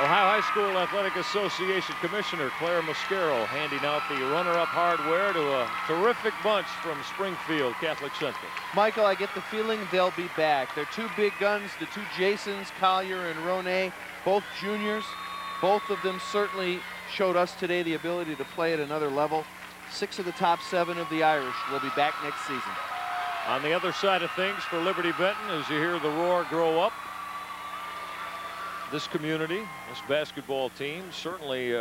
Ohio High School Athletic Association Commissioner Claire Mosquero handing out the runner-up hardware to a terrific bunch from Springfield Catholic Central. Michael, I get the feeling they'll be back. They're two big guns, the two Jasons, Collier and Ronay, both juniors. Both of them certainly showed us today the ability to play at another level. 6 of the top 7 of the Irish will be back next season. On the other side of things for Liberty Benton, as you hear the roar grow up, this community, this basketball team, certainly,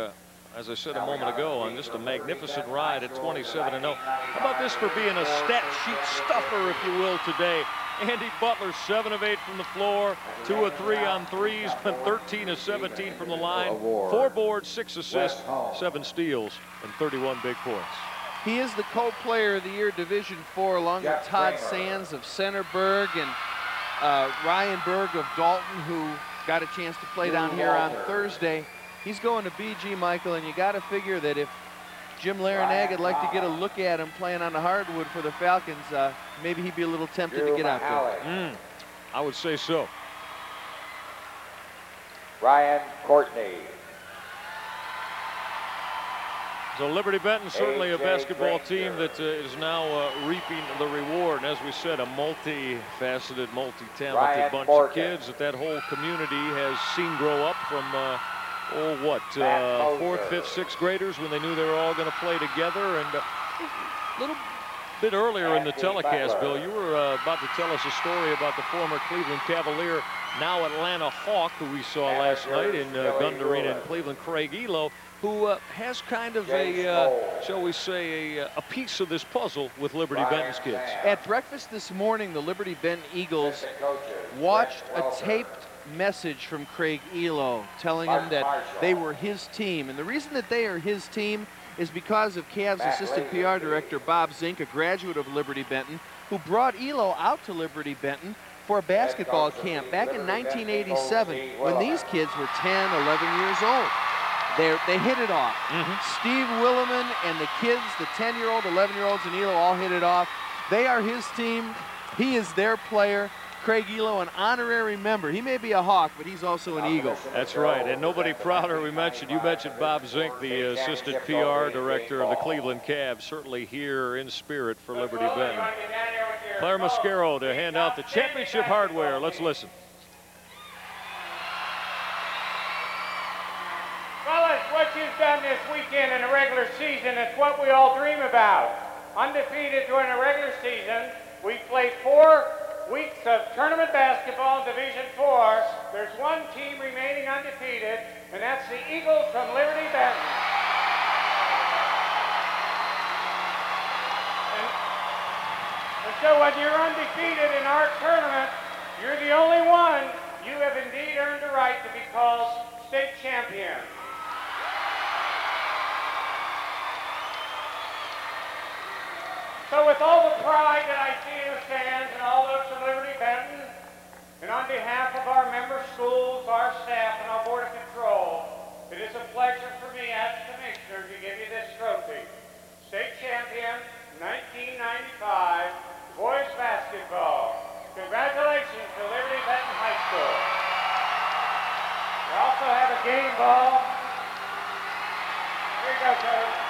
as I said a moment ago, on just a magnificent ride at 27-0. How about this for being a stat sheet stuffer, if you will, today? Andy Butler, 7 of 8 from the floor, 2 of 3 on threes, went 13 of 17 from the line, 4 boards, 6 assists, 7 steals, and 31 big points. He is the co-player of the year, Division IV, along with Todd Sands of Centerburg and Ryan Berg of Dalton, who got a chance to play down here on Thursday. He's going to BG, Michael, and you got to figure that if Jim Larinag would like to get a look at him playing on the hardwood for the Falcons, maybe he'd be a little tempted to get out there. I would say so. Ryan Courtney. So Liberty Benton, certainly a basketball team that is now reaping the reward. And as we said, a multi-faceted, multi-talented bunch of kids that whole community has seen grow up from, 4th, 5th, 6th graders when they knew they were all going to play together. And a little bit earlier in the telecast, Bill, you were about to tell us a story about the former Cleveland Cavalier, now Atlanta Hawk, who we saw last night in Gund Arena in Cleveland, Craig Elo, who has kind of a, shall we say, a piece of this puzzle with Liberty Benton's kids. At breakfast this morning, the Liberty Benton Eagles watched a taped message from Craig Elo telling him that they were his team. And the reason that they are his team is because of Cavs assistant PR director Bob Zink, a graduate of Liberty Benton, who brought Elo out to Liberty Benton for a basketball camp back in 1987 when these kids were 10, 11 years old. They hit it off. Steve Williman and the kids, the 10-year-old, 11-year-olds, and Elo all hit it off. They are his team. He is their player. Craig Elo, an honorary member. He may be a Hawk, but he's also an Eagle. That's right, and nobody prouder. You mentioned Bob Zink, the assistant PR director of the Cleveland Cavs, certainly here in spirit for Liberty Benton. Claire Mascaro to hand out the championship hardware. Let's listen. Fellas, what you've done this weekend in the regular season is what we all dream about. Undefeated during the regular season. We've played 4 weeks of tournament basketball in Division 4. There's one team remaining undefeated, and that's the Eagles from Liberty Benton. And so when you're undefeated in our tournament, you're the only one. You have indeed earned the right to be called state champion. So with all the pride that I see in the stands and all those from Liberty Benton, and on behalf of our member schools, our staff, and our Board of Control, it is a pleasure for me as Commissioner to give you this trophy. State champion, 1995, boys basketball. Congratulations to Liberty Benton High School. We also have a game ball. Here you go, Coach.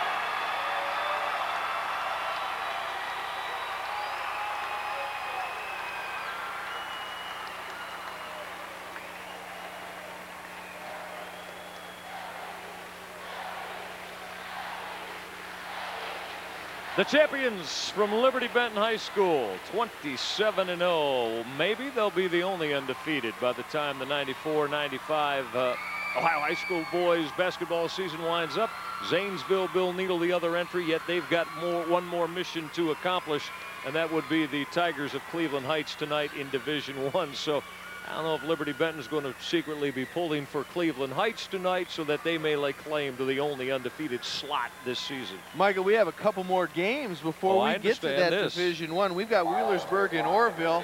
The champions from Liberty Benton High School, 27-0. Maybe they'll be the only undefeated by the time the 94-95 Ohio High School boys basketball season winds up. Zanesville, Bill Needle, the other entry, yet they've got one more mission to accomplish, and that would be the Tigers of Cleveland Heights tonight in Division I. So I don't know if Liberty Benton is going to secretly be pulling for Cleveland Heights tonight so that they may lay claim to the only undefeated slot this season. Michael, we have a couple more games before we get to that Division I. We've got Wheelersburg and Orville.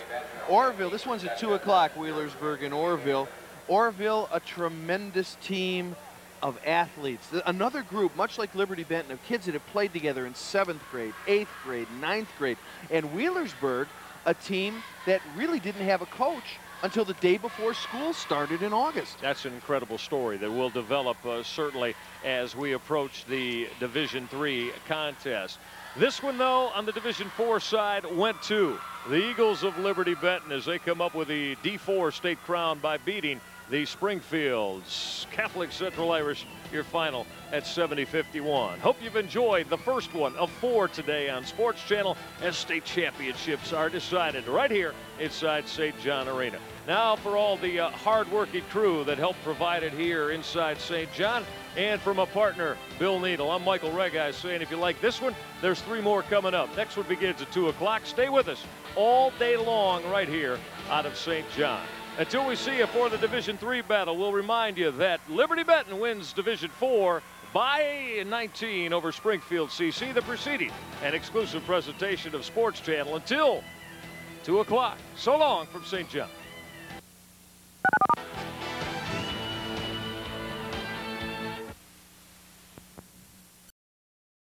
Orville, this one's at 2 o'clock, Wheelersburg and Orville. Orville, a tremendous team of athletes. Another group, much like Liberty Benton, of kids that have played together in 7th grade, 8th grade, 9th grade. And Wheelersburg, a team that really didn't have a coach until the day before school started in August. That's an incredible story that will develop certainly as we approach the Division III contest. This one, though, on the Division IV side, went to the Eagles of Liberty Benton as they come up with the D4 state crown by beating the Springfield's Catholic Central Irish, your final at 70-51. Hope you've enjoyed the first one of 4 today on Sports Channel as state championships are decided right here inside St. John Arena. Now for all the hard-working crew that helped provide it here inside St. John, and from a partner, Bill Needle, I'm Michael Regis saying if you like this one, there's 3 more coming up. Next one begins at 2 o'clock. Stay with us all day long right here out of St. John. Until we see you for the Division III battle, we'll remind you that Liberty Benton wins Division IV by 19 over Springfield CC, the preceding and exclusive presentation of Sports Channel until 2 o'clock. So long from St. John.